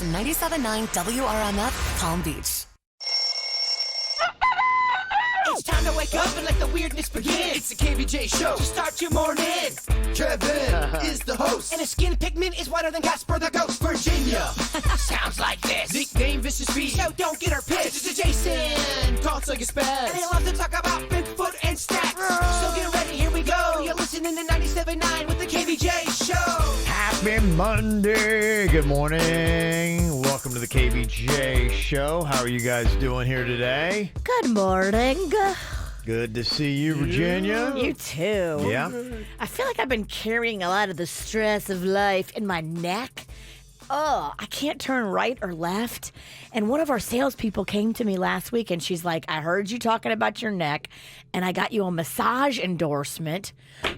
is 97.9 WRMF, Palm Beach. It's time to wake up and let the weirdness begin. It's the KVJ show to start your morning. Kevin is the host, and his skin pigment is whiter than Casper the Ghost. Virginia sounds like this. Nickname Vicious Bee, so don't get her pissed. It's Jason, called So You Spaz, and they love to talk about Bigfoot and stacks. So get ready, here we go. You're listening to 97.9 with the KVJ show. Happy Monday. Good morning. Welcome to the KVJ show. How are you guys doing here today? Good morning. Good to see you, Virginia. You too. Yeah. I feel like I've been carrying a lot of the stress of life in my neck. Oh, I can't turn right or left. And one of our salespeople came to me last week and she's like, I heard you talking about your neck and I got you a massage endorsement,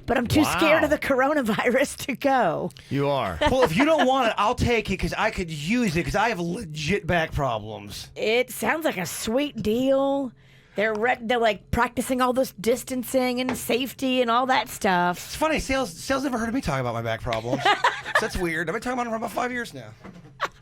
but I'm too scared of the coronavirus to go. You are. Well, if you don't want it, I'll take it because I could use it because I have legit back problems. It sounds like a sweet deal. They're like practicing all this distancing and safety and all that stuff. It's funny, sales never heard of me talking about my back problems. So that's weird. I've been talking about it for about 5 years now.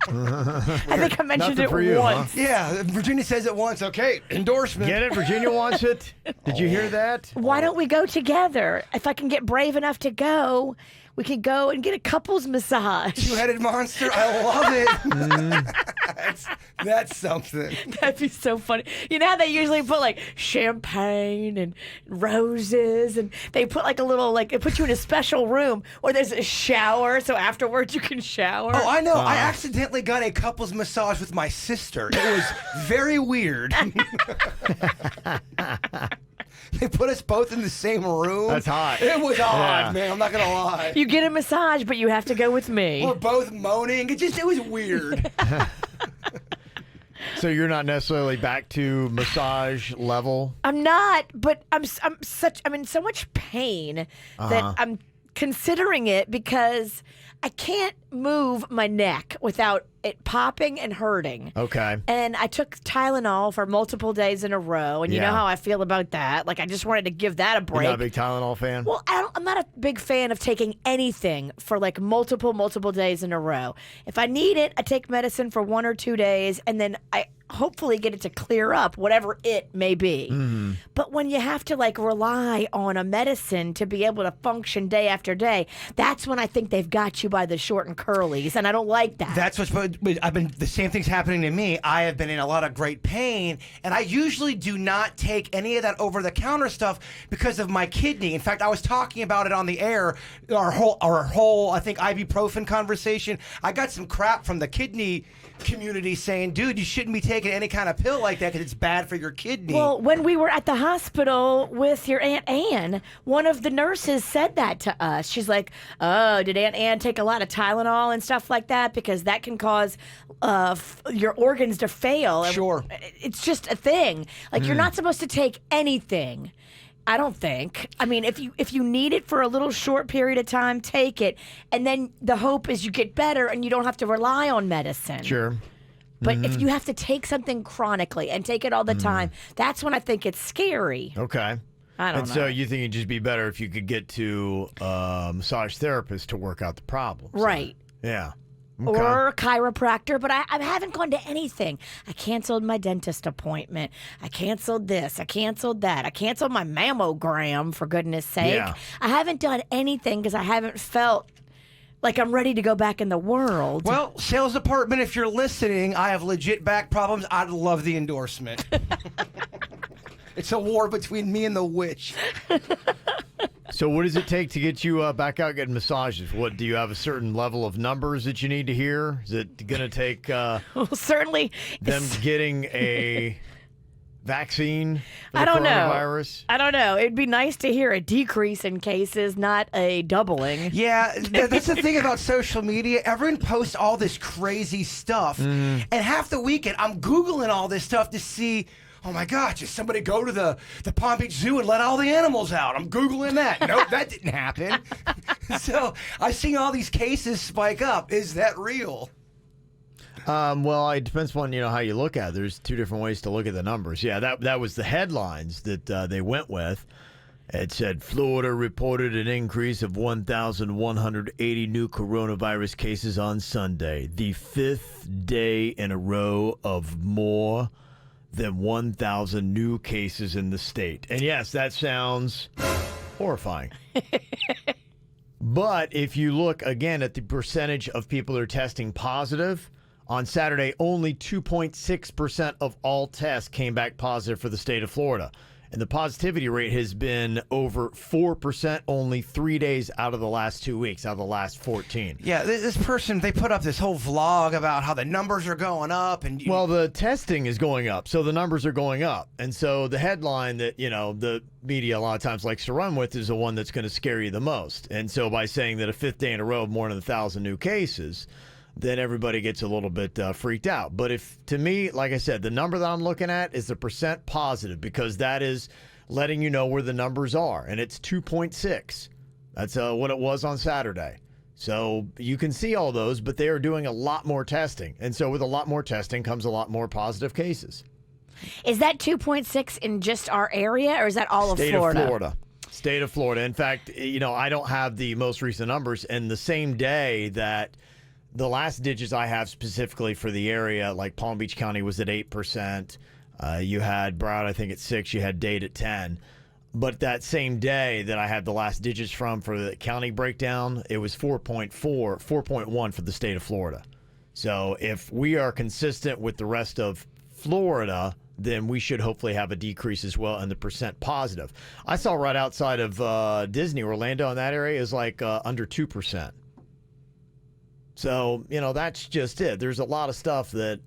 I think I mentioned Nothing it for you, once. huh? Yeah, Virginia says it once. Okay, endorsement. Get it? Virginia wants it. Did you hear that? Why don't we go together? If I can get brave enough to go, we could go and get a couple's massage. Two-headed monster. I love it. That's something. That'd be so funny. You know how they usually put like champagne and roses, and they put like a little, like, they put you in a special room where there's a shower, so afterwards you can shower. Oh, I know. I accidentally got a couple's massage with my sister. It was very weird. They put us both in the same room. That's hot. It was odd, Yeah. man. I'm not going to lie. You get a massage, but you have to go with me. We're both moaning. It was weird. So you're not necessarily back to massage level? I'm not, but I'm in so much pain that I'm considering it because I can't move my neck without it popping and hurting. Okay. And I took Tylenol for multiple days in a row, and you know how I feel about that. Like, I just wanted to give that a break. You're not a big Tylenol fan? Well, I'm not a big fan of taking anything for like multiple days in a row. If I need it, I take medicine for 1 or 2 days, and then I hopefully get it to clear up, whatever it may be. Mm-hmm. But when you have to like rely on a medicine to be able to function day after day, that's when I think they've got you by the short and curlies, and I don't like that. That's what's. The same thing's happening to me. I have been in a lot of great pain, and I usually do not take any of that over-the-counter stuff because of my kidney. In fact, I was talking about it on the air. Our whole I think ibuprofen conversation. I got some crap from the kidney community saying, dude, you shouldn't be taking any kind of pill like that because it's bad for your kidney. Well, when we were at the hospital with your Aunt Ann, one of the nurses said that to us. She's like, oh, did Aunt Ann take a lot of Tylenol and stuff like that? Because that can cause your organs to fail. Sure. It's just a thing. Like, you're not supposed to take anything. I don't think. I mean, if you need it for a little short period of time, take it. And then the hope is you get better and you don't have to rely on medicine. Sure. But if you have to take something chronically and take it all the time, that's when I think it's scary. Okay. I don't And know. so you think it'd just be better if you could get to a massage therapist to work out the problems. Right. Yeah. Okay. Or a chiropractor, but I haven't gone to anything. I canceled my dentist appointment. I canceled this. I canceled that. I canceled my mammogram, for goodness sake. Yeah. I haven't done anything because I haven't felt like I'm ready to go back in the world. Well, sales department, if you're listening, I have legit back problems. I'd love the endorsement. It's a war between me and the witch. So what does it take to get you back out getting massages? What, do you have a certain level of numbers that you need to hear? Is it going to take well, certainly. them getting a vaccine for I the don't know. coronavirus? I don't know. It'd be nice to hear a decrease in cases, not a doubling. Yeah, that's the thing about social media. Everyone posts all this crazy stuff. And half the weekend, I'm Googling all this stuff to see, oh my gosh, did somebody go to the Palm Beach Zoo and let all the animals out? I'm Googling that. Nope, that didn't happen. So I've seen all these cases spike up. Is that real? Well, it depends on how you look at it. There's two different ways to look at the numbers. Yeah, that was the headlines that they went with. It said Florida reported an increase of 1,180 new coronavirus cases on Sunday, the 5th day in a row of more than 1,000 new cases in the state. And yes, that sounds horrifying. But if you look again at the percentage of people who are testing positive, on Saturday, only 2.6% of all tests came back positive for the state of Florida. And the positivity rate has been over 4% only 3 days out of the last 2 weeks, out of the last 14. Yeah, this person, they put up this whole vlog about how the numbers are going up. Well, the testing is going up, so the numbers are going up. And so the headline that, the media a lot of times likes to run with is the one that's going to scare you the most. And so by saying that a 5th day in a row of more than 1,000 new cases, then everybody gets a little bit freaked out. But to me, like I said, the number that I'm looking at is the percent positive, because that is letting you know where the numbers are. And it's 2.6. That's what it was on Saturday. So you can see all those, but they are doing a lot more testing. And so with a lot more testing comes a lot more positive cases. Is that 2.6 in just our area, or is that all of Florida? State of Florida. In fact, I don't have the most recent numbers. And the same day that the last digits I have specifically for the area, like Palm Beach County was at 8%. You had Broward, I think, at 6%. You had Dade at 10%. But that same day that I had the last digits for the county breakdown, it was 4.1 for the state of Florida. So if we are consistent with the rest of Florida, then we should hopefully have a decrease as well in the percent positive. I saw right outside of Disney, Orlando, in that area is like under 2%. So, that's just it. There's a lot of stuff that,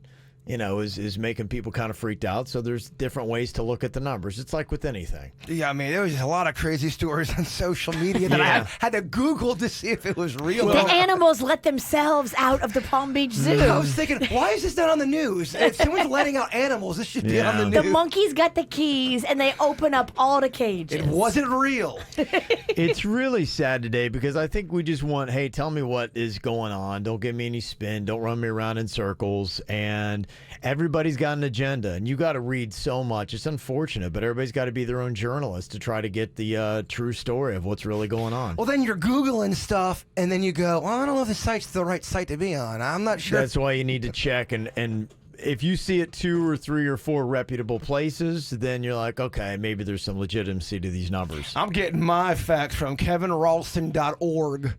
is making people kind of freaked out. So there's different ways to look at the numbers. It's like with anything. Yeah, I mean, there was a lot of crazy stories on social media that I had to Google to see if it was real. The animals let themselves out of the Palm Beach Zoo. I was thinking, why is this not on the news? If someone's letting out animals, this should be on the news. The monkeys got the keys, and they open up all the cages. It wasn't real. It's really sad today because I think we just want, hey, tell me what is going on. Don't give me any spin. Don't run me around in circles. And everybody's got an agenda, and you got to read so much. It's unfortunate, but everybody's got to be their own journalist to try to get the true story of what's really going on. Well, then you're Googling stuff, and then you go, well, I don't know if the site's the right site to be on. I'm not sure. That's why you need to check, and if you see it 2 or 3 or 4 reputable places, then you're like, okay, maybe there's some legitimacy to these numbers. I'm getting my facts from KevinRalston.org.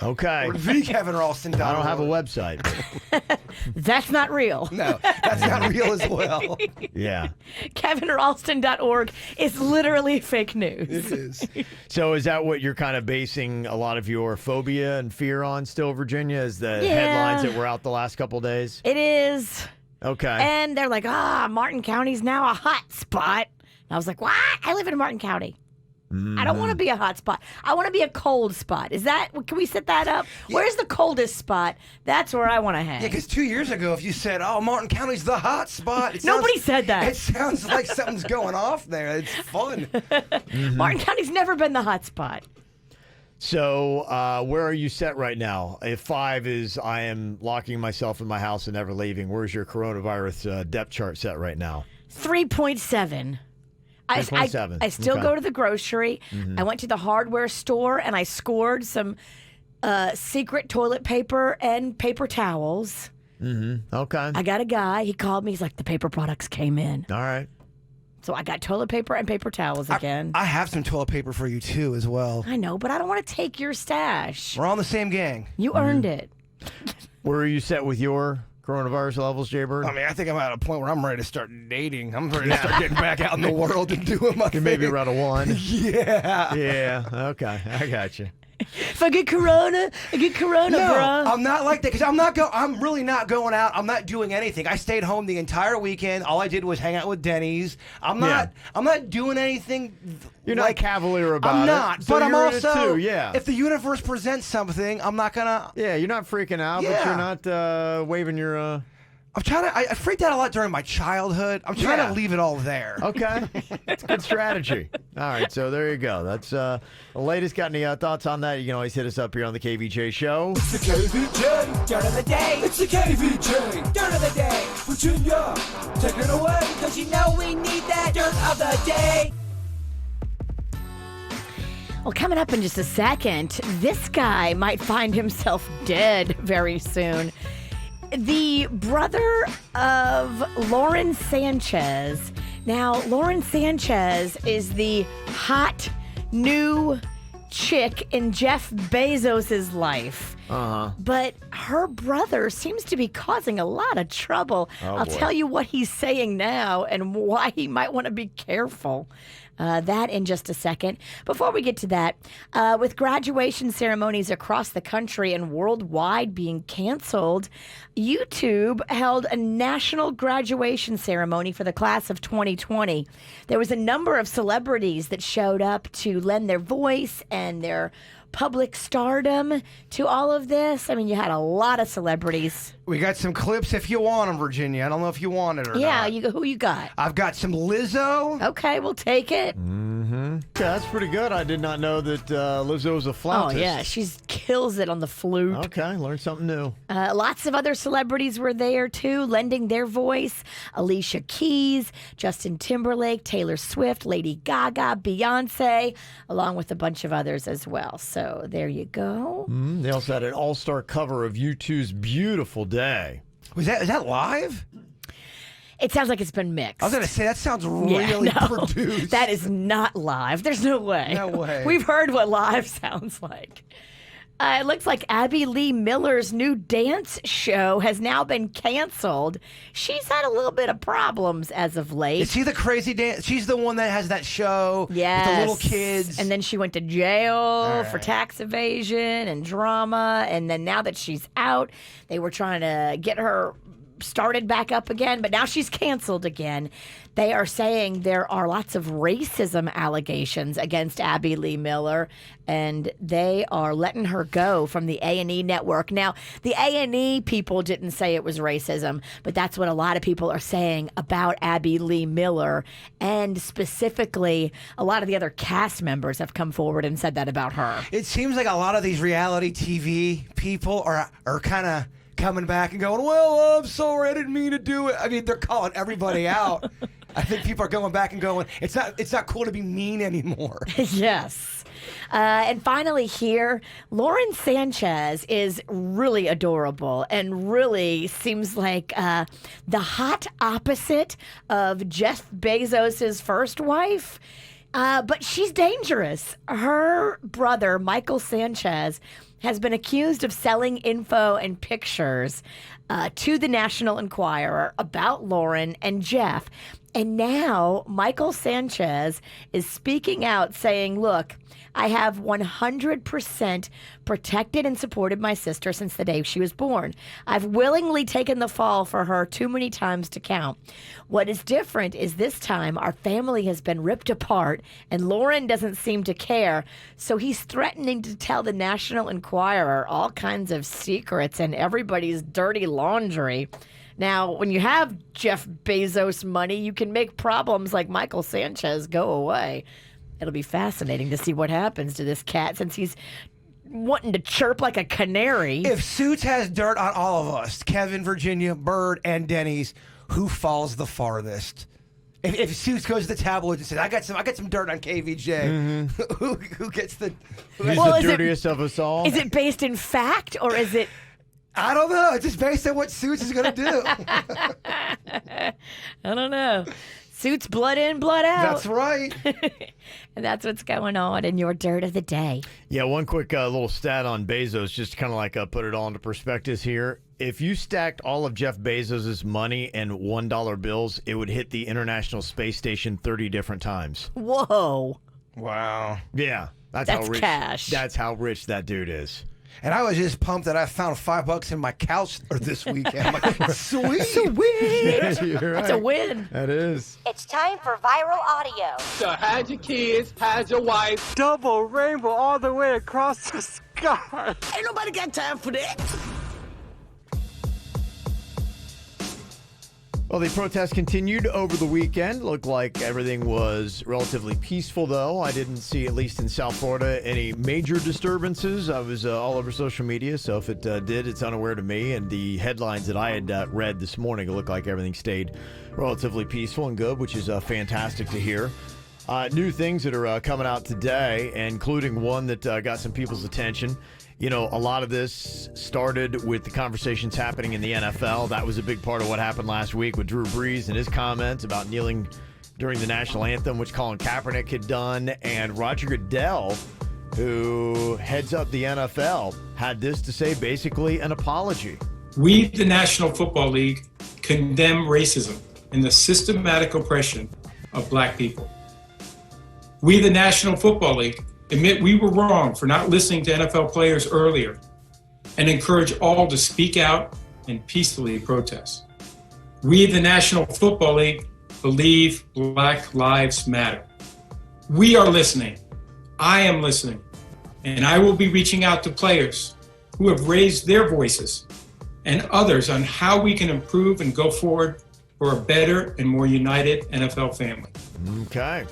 Okay. Or theKevinRalston.org. I don't have a website. That's not real. No, that's not real as well. Yeah. KevinRalston.org is literally fake news. It is. So is that what you're kind of basing a lot of your phobia and fear on still, Virginia? Is the headlines that were out the last couple of days? It is. Okay. And they're like, Martin County's now a hot spot. And I was like, what? I live in Martin County. I don't want to be a hot spot. I want to be a cold spot. Can we set that up? Yeah. Where's the coldest spot? That's where I want to hang. Yeah, because 2 years ago, if you said, Martin County's the hot spot. Nobody said that. It sounds like something's going off there. It's fun. Martin County's never been the hot spot. So where are you set right now? If 5 is I am locking myself in my house and never leaving, where's your coronavirus depth chart set right now? 3.7. I still go to the grocery. Mm-hmm. I went to the hardware store and I scored some secret toilet paper and paper towels. Mm-hmm. Okay. I got a guy. He called me. He's like, the paper products came in. All right. So I got toilet paper and paper towels again. I have some toilet paper for you too as well. I know, but I don't want to take your stash. We're on the same gang. You earned it. Where are you set with your coronavirus levels, Jay-Bird? I mean, I think I'm at a point where I'm ready to start dating. I'm ready to start getting back out in the world and doing my thing. Maybe around a 1. Yeah. Yeah. Okay. I got you. If I get corona, bro. I'm not like that because I'm really not going out. I'm not doing anything. I stayed home the entire weekend. All I did was hang out with Denny's. I'm not doing anything. You're not cavalier about it. I'm not. So but I'm also. Yeah. If the universe presents something, I'm not gonna. Yeah, you're not freaking out, but you're not waving your. I'm trying to. I freaked out a lot during my childhood. I'm trying to leave it all there. Okay, that's a good strategy. All right, so there you go. That's the latest. Got any thoughts on that? You can always hit us up here on the KVJ Show. It's the KVJ Dirt of the Day. It's the KVJ Dirt of the Day. Virginia, take it away, 'cause you know we need that Dirt of the Day. Well, coming up in just a second, this guy might find himself dead very soon. The brother of Lauren Sanchez. Now, Lauren Sanchez is the hot new chick in Jeff Bezos' life. But her brother seems to be causing a lot of trouble. I'll tell you what he's saying now and why he might want to be careful. That in just a second. Before we get to that, with graduation ceremonies across the country and worldwide being canceled, YouTube held a national graduation ceremony for the class of 2020. There was a number of celebrities that showed up to lend their voice and their public stardom to all of this. I mean, you had a lot of celebrities. We got some clips if you want them, Virginia. I don't know if you want it or not. Yeah, who you got? I've got some Lizzo. Okay, we'll take it. Yeah, that's pretty good. I did not know that Lizzo was a flautist. Oh, yeah, she kills it on the flute. Okay, learned something new. Lots of other celebrities were there, too, lending their voice. Alicia Keys, Justin Timberlake, Taylor Swift, Lady Gaga, Beyonce, along with a bunch of others as well. So there you go. They also had an all-star cover of U2's Beautiful Day. Is that live? It sounds like it's been mixed. I was going to say, that sounds really produced. That is not live. There's no way. No way. We've heard what live sounds like. It looks like Abby Lee Miller's new dance show has now been canceled. She's had a little bit of problems as of late. Is she the crazy dance? She's the one that has that show with the little kids. And then she went to jail for tax evasion and drama. And then now that she's out, they were trying to get her started back up again, but now she's canceled again. They are saying there are lots of racism allegations against Abby Lee Miller, and they are letting her go from the A&E network. Now, the A&E people didn't say it was racism, but that's what a lot of people are saying about Abby Lee Miller, and specifically, a lot of the other cast members have come forward and said that about her. It seems like a lot of these reality TV people are kind of coming back and going, well, I'm sorry, I didn't mean to do it. I mean, they're calling everybody out. I think people are going back and going, it's not cool to be mean anymore. Yes. And finally here, Lauren Sanchez is really adorable and really seems like the hot opposite of Jeff Bezos' first wife. But she's dangerous. Her brother, Michael Sanchez, has been accused of selling info and pictures to the National Enquirer about Lauren and Jeff. And now Michael Sanchez is speaking out saying, look, I have 100% protected and supported my sister since the day she was born. I've willingly taken the fall for her too many times to count. What is different is this time our family has been ripped apart and Lauren doesn't seem to care. So he's threatening to tell the National Enquirer all kinds of secrets and everybody's dirty laundry. Now, when you have Jeff Bezos money, you can make problems like Michael Sanchez go away. It'll be fascinating to see what happens to this cat since he's wanting to chirp like a canary. If Suits has dirt on all of us, Kevin, Virginia, Bird, and Denny's, who falls the farthest? If Suits goes to the tabloids and says, I got some dirt on KVJ, who gets the... Who's the dirtiest of us all? Is it based in fact or is it... I don't know. It's just based on what Suits is going to do. I don't know. Suits blood in, blood out. That's right. And that's what's going on in your dirt of the day. Yeah, one quick little stat on Bezos, just kind of like put it all into perspective here. If you stacked all of Jeff Bezos' money in $1 bills, it would hit the International Space Station 30 different times. Whoa. Wow. Yeah. That's That's how rich, cash. That's how rich that dude is. And I was just pumped that I found $5 in my couch this weekend. I'm like, sweet. Yeah, you're right. That's a win. That is. It's time for viral audio. So hide your kids, hide your wife. Double rainbow all the way across the sky. Ain't nobody got time for that. Well, the protests continued over the weekend. Looked like everything was relatively peaceful, though. I didn't see, at least in South Florida, any major disturbances. I was all over social media, so if it did, it's unaware to me. And the headlines that I had read this morning, it looked like everything stayed relatively peaceful and good, which is fantastic to hear. New things that are coming out today, including one that got some people's attention. You know, a lot of this started with the conversations happening in the NFL. That was a big part of what happened last week with Drew Brees and his comments about kneeling during the national anthem, which Colin Kaepernick had done. And Roger Goodell, who heads up the NFL, had this to say, basically an apology. We, the National Football League, condemn racism and the systematic oppression of black people. We, the National Football League, admit we were wrong for not listening to NFL players earlier and encourage all to speak out and peacefully protest. We, the National Football League, believe Black Lives Matter. We are listening. I am listening. And I will be reaching out to players who have raised their voices and others on how we can improve and go forward for a better and more united NFL family. Okay.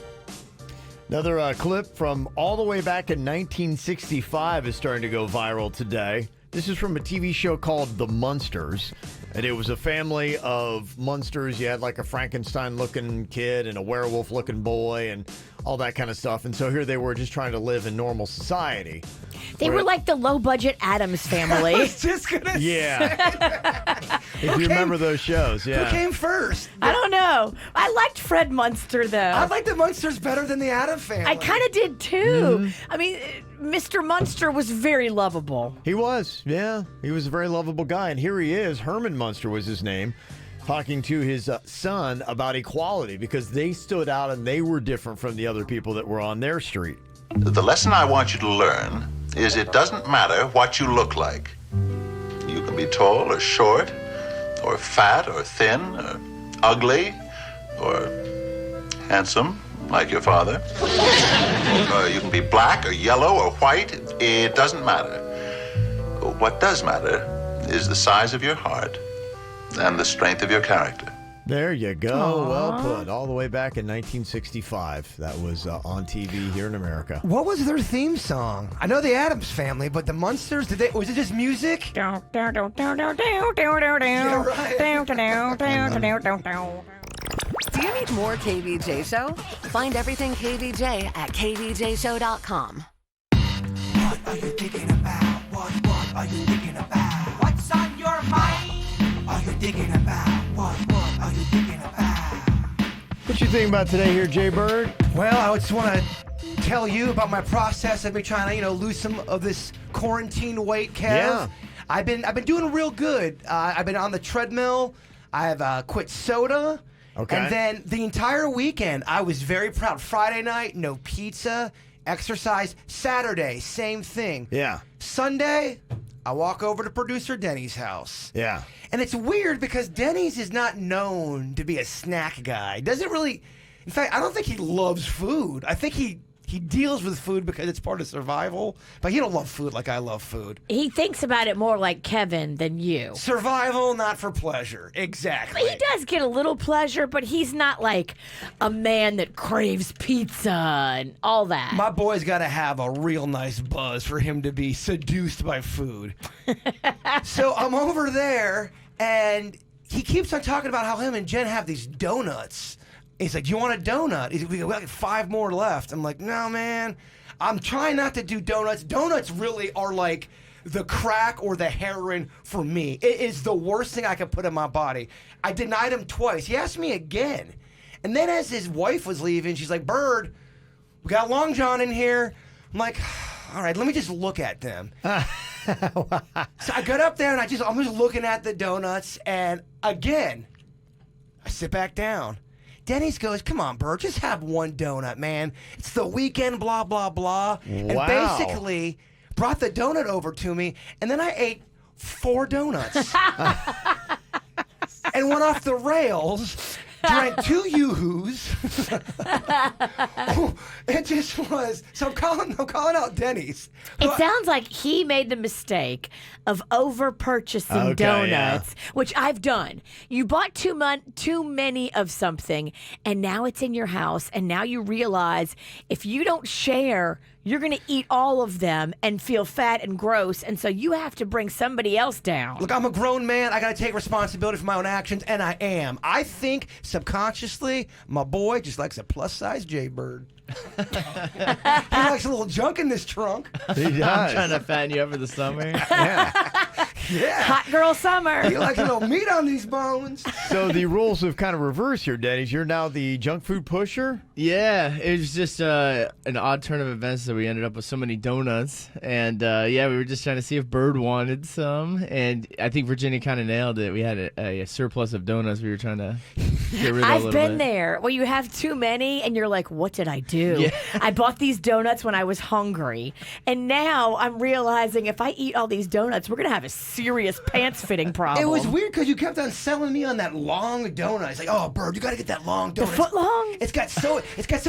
Another clip from all the way back in 1965 is starting to go viral today. This is from a TV show called The Munsters, and it was a family of monsters. You had like a Frankenstein-looking kid and a werewolf-looking boy and all that kind of stuff. And so here they were just trying to live in normal society. They were like the low-budget Addams Family. I was just going to say. If you remember those shows, yeah. Who came first? I don't know. I liked Fred Munster, though. I like the Munsters better than the Addams Family. I kind of did, too. I mean, Mr. Munster was very lovable. He was, yeah. He was a very lovable guy. And here he is. Herman Munster was his name, talking to his son about equality because they stood out and they were different from the other people that were on their street. The lesson I want you to learn is it doesn't matter what you look like. You can be tall or short, or fat or thin, or ugly, or handsome, like your father. You can be black or yellow or white. It doesn't matter. What does matter is the size of your heart and the strength of your character. There you go. Aww. Well put. All the way back in 1965. That was on TV here in America. What was their theme song? I know the Addams Family, but the Munsters, was it just music? Yeah, right. Do you need more KVJ Show? Find everything KVJ at kvjshow.com. What are you thinking about? What are you thinking about? What's on your mind? Are you thinking about? What are you thinking about? What you think about today here, Jay Bird? Well, I just want to tell you about my process. I've been trying to, lose some of this quarantine weight, Kev. Yeah. I've been doing real good. I've been on the treadmill. I've quit soda. Okay. And then the entire weekend, I was very proud. Friday night, no pizza, exercise. Saturday, same thing. Yeah. Sunday, I walk over to producer Denny's house. Yeah. And it's weird because Denny's is not known to be a snack guy. Doesn't really, in fact, I don't think he loves food. I think he deals with food because it's part of survival, but he don't love food like I love food. He thinks about it more like Kevin than you. Survival, not for pleasure. Exactly. He does get a little pleasure, but he's not like a man that craves pizza and all that. My boy's got to have a real nice buzz for him to be seduced by food. So I'm over there, and he keeps on talking about how him and Jen have these donuts. He's like, "Do you want a donut?" We got like 5 more left. I'm like, "No, man. I'm trying not to do donuts. Donuts really are like the crack or the heroin for me. It is the worst thing I could put in my body." I denied him twice. He asked me again. And then as his wife was leaving, she's like, "Bird, we got Long John in here." I'm like, "All right, let me just look at them." So I got up there and I'm just looking at the donuts, and again, I sit back down. Denny's goes, "Come on, Bird, just have one donut, man. It's the weekend, blah, blah, blah." And basically brought the donut over to me, and then I ate 4 donuts. And went off the rails, drank 2 Yoo-Hoos. It just was. So I'm calling out Denny's. It sounds like he made the mistake of over-purchasing donuts, which I've done. You bought too many of something, and now it's in your house, and now you realize if you don't share, you're going to eat all of them and feel fat and gross. And so you have to bring somebody else down. Look, I'm a grown man. I got to take responsibility for my own actions, and I am. I think subconsciously, my boy just likes a plus-size Jaybird. He likes a little junk in this trunk. He does. I'm trying to fatten you up for the summer. Yeah. Hot girl summer. He likes a little meat on these bones. So the rules have kind of reversed here, Denny's. You're now the junk food pusher? Yeah, it was just an odd turn of events that we ended up with so many donuts. And we were just trying to see if Bird wanted some. And I think Virginia kind of nailed it. We had a surplus of donuts we were trying to get rid of a I've little been bit. there. Well, you have too many, and you're like, what did I do? Yeah. I bought these donuts when I was hungry. And now I'm realizing if I eat all these donuts, we're going to have a serious pants fitting problem. It was weird because you kept on selling me on that long donut. It's like, oh, Bird, you got to get that long donut. The foot long? It's got so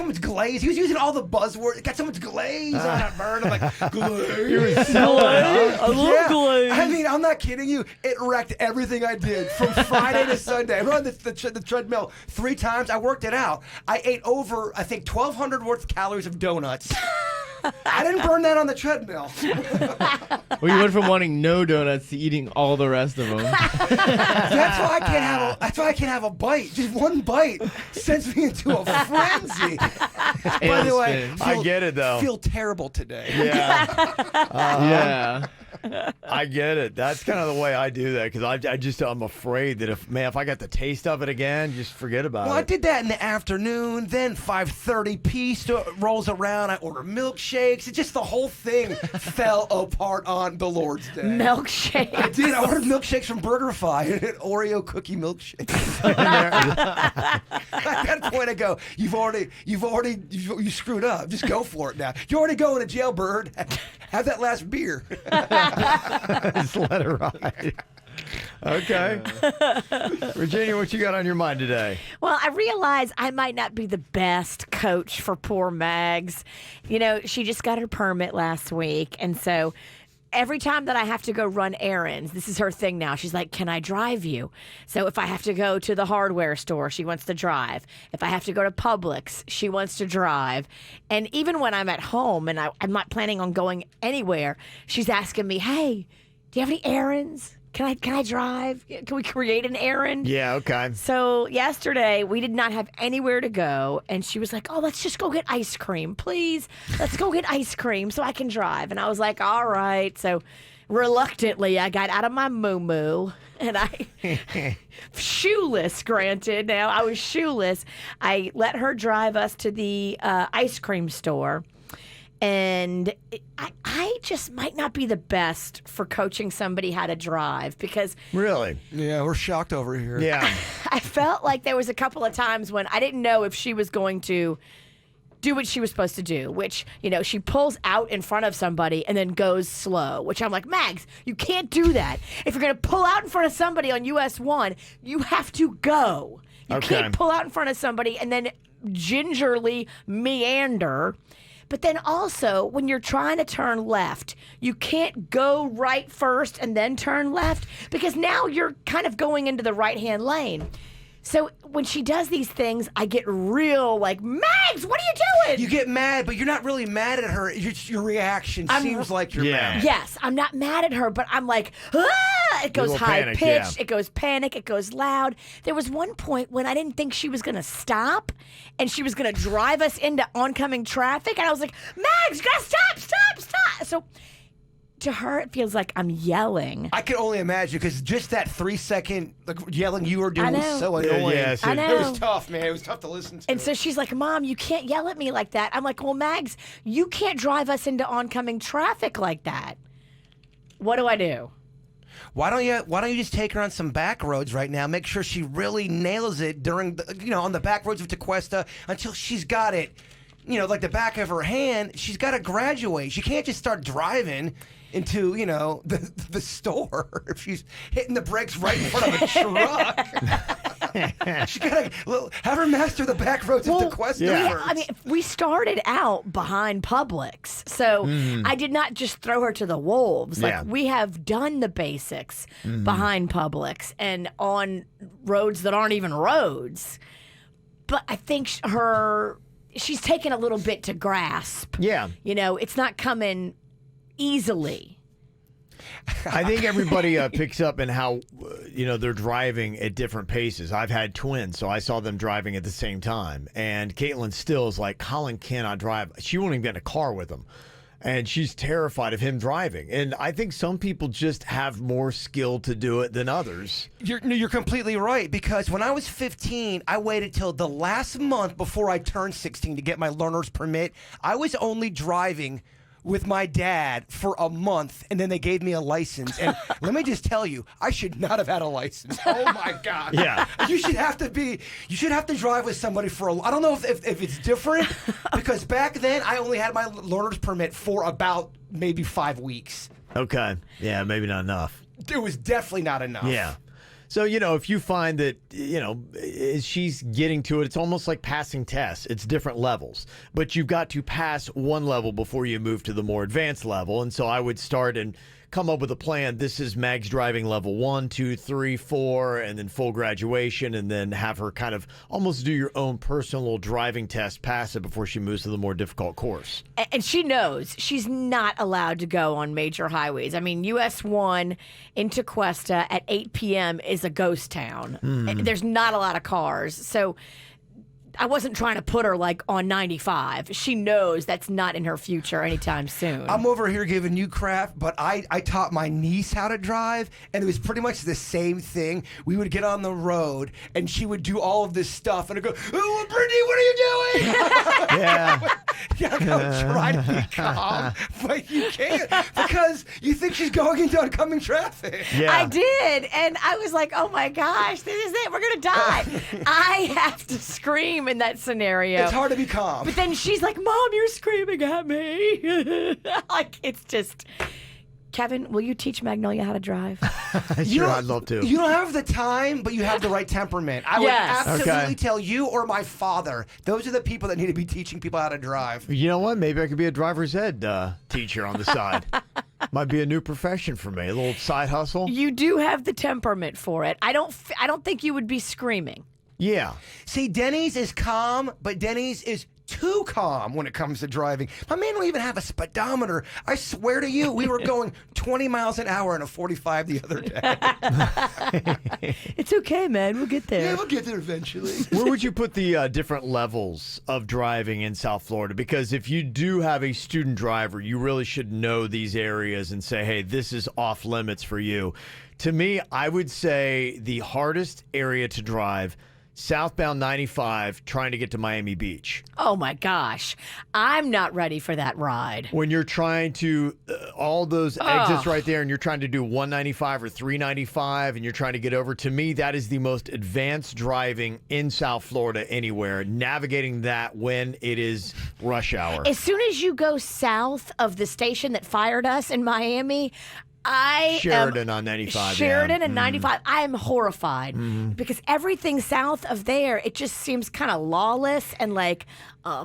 much glaze. He was using all the buzzwords. It got so much glaze on it, Bird. I'm like, glaze. You were selling it, huh? I love glaze. I mean, I'm not kidding you. It wrecked everything I did from Friday to Sunday. I run the treadmill 3 times. I worked it out. I ate over, I think, 1,200 worth of calories of donuts. I didn't burn that on the treadmill. Well, you went from wanting no donuts to eating all the rest of them. That's why I can't have a bite. Just one bite sends me into a frenzy. By the way, I get it though. I feel terrible today. Yeah. Yeah. I get it. That's kind of the way I do that because I'm afraid that if I got the taste of it again, just forget about Well, I it. did that in the afternoon. Then 5:30 rolls around. I order milkshakes. It just the whole thing fell apart on the Lord's Day. Milkshake. I did. I ordered milkshakes from BurgerFi, an Oreo cookie milkshake. At that point, I go, you screwed up. Just go for it now. You're already going to jail, Bird. Have that last beer. Just let it ride. Okay. Virginia, what you got on your mind today? Well, I realize I might not be the best coach for poor Mags. You know, she just got her permit last week, and so every time that I have to go run errands, this is her thing now. She's like, can I drive you? So if I have to go to the hardware store, she wants to drive. If I have to go to Publix, she wants to drive. And even when I'm at home and I'm not planning on going anywhere, she's asking me, hey, do you have any errands? Can I drive? Can we create an errand? Yeah, okay. So yesterday, we did not have anywhere to go, and she was like, oh, let's just go get ice cream, please. Let's go get ice cream so I can drive. And I was like, all right. So reluctantly, I got out of my moo-moo, and I, shoeless, granted. Now, I was shoeless. I let her drive us to the ice cream store. And I just might not be the best for coaching somebody how to drive because... Really? Yeah, we're shocked over here. Yeah. I felt like there was a couple of times when I didn't know if she was going to do what she was supposed to do, which, you know, she pulls out in front of somebody and then goes slow, which I'm like, Mags, you can't do that. If you're going to pull out in front of somebody on US 1, you have to go. You can't pull out in front of somebody and then gingerly meander. But then also, when you're trying to turn left, you can't go right first and then turn left because now you're kind of going into the right-hand lane. So when she does these things, I get real like, Mags, what are you doing? You get mad, but you're not really mad at her. Your reaction seems like you're mad. Yes, I'm not mad at her, but I'm like, ah! It goes high-pitched, it goes panic, it goes loud. There was one point when I didn't think she was going to stop, and she was going to drive us into oncoming traffic, and I was like, Mags, you got to stop. So to her, it feels like I'm yelling. I can only imagine because just that 3-second yelling you were doing was so annoying. Yes, I know. It was tough, man. It was tough to listen to. And so she's like, Mom, you can't yell at me like that. I'm like, well, Mags, you can't drive us into oncoming traffic like that. What do I do? Why don't you just take her on some back roads right now? Make sure she really nails it during on the back roads of Tequesta until she's got it, like the back of her hand. She's got to graduate. She can't just start driving into the store if she's hitting the brakes right in front of a truck. She gotta have her master the back roads of Tequesta first. I mean, we started out behind Publix, so I did not just throw her to the wolves. Like we have done the basics behind Publix and on roads that aren't even roads. But I think she's taken a little bit to grasp. Yeah. You know, it's not coming easily. I think everybody picks up in how, they're driving at different paces. I've had twins, so I saw them driving at the same time. And Caitlin still is like, Colin cannot drive. She won't even get in a car with him. And she's terrified of him driving. And I think some people just have more skill to do it than others. You're completely right, because when I was 15, I waited till the last month before I turned 16 to get my learner's permit. I was only driving with my dad for a month, and then they gave me a license. And let me just tell you, I should not have had a license. Oh my God! Yeah, you should have to drive with somebody for I don't know if it's different, because back then I only had my learner's permit for about maybe 5 weeks. Okay, yeah, maybe not enough. It was definitely not enough. Yeah. So, if you find that, as she's getting to it, it's almost like passing tests. It's different levels. But you've got to pass one level before you move to the more advanced level. And so I would start and come up with a plan. This is Mag's driving level 1, 2, 3, 4, and then full graduation, and then have her kind of almost do your own personal driving test, pass it before she moves to the more difficult course. And she knows she's not allowed to go on major highways. I mean, US 1 into Cuesta at 8 p.m. is a ghost town. There's not a lot of cars. So I wasn't trying to put her like on 95. She knows that's not in her future anytime soon. I'm over here giving you crap, but I taught my niece how to drive, and it was pretty much the same thing. We would get on the road, and she would do all of this stuff, and I'd go, "Oh, Brittany, what are you doing?" Yeah. I go, try to be calm, but you can't, because you think she's going into oncoming traffic. Yeah. I did, and I was like, oh my gosh, this is it. We're going to die. I have to scream in that scenario. It's hard to be calm. But then she's like, Mom, you're screaming at me. Like, it's just... Kevin, will you teach Magnolia how to drive? Sure, I'd love to. You don't have the time, but you have the right temperament. I would absolutely tell you or my father. Those are the people that need to be teaching people how to drive. You know what? Maybe I could be a driver's ed teacher on the side. Might be a new profession for me. A little side hustle. You do have the temperament for it. I don't think you would be screaming. Yeah. See, Denny's is calm, but Denny's is too calm when it comes to driving. My man don't even have a speedometer. I swear to you, we were going 20 miles an hour in a 45 the other day. It's okay, man. We'll get there. Yeah, we'll get there eventually. Where would you put the different levels of driving in South Florida? Because if you do have a student driver, you really should know these areas and say, hey, this is off limits for you. To me, I would say the hardest area to drive, southbound 95, trying to get to Miami Beach. Oh, my gosh. I'm not ready for that ride. When you're trying to, all those exits right there, and you're trying to do 195 or 395, and you're trying to get over, to me, that is the most advanced driving in South Florida anywhere, navigating that when it is rush hour. As soon as you go south of the station that fired us in Miami, Sheridan on 95. Sheridan and 95. I am horrified because everything south of there, it just seems kind of lawless and like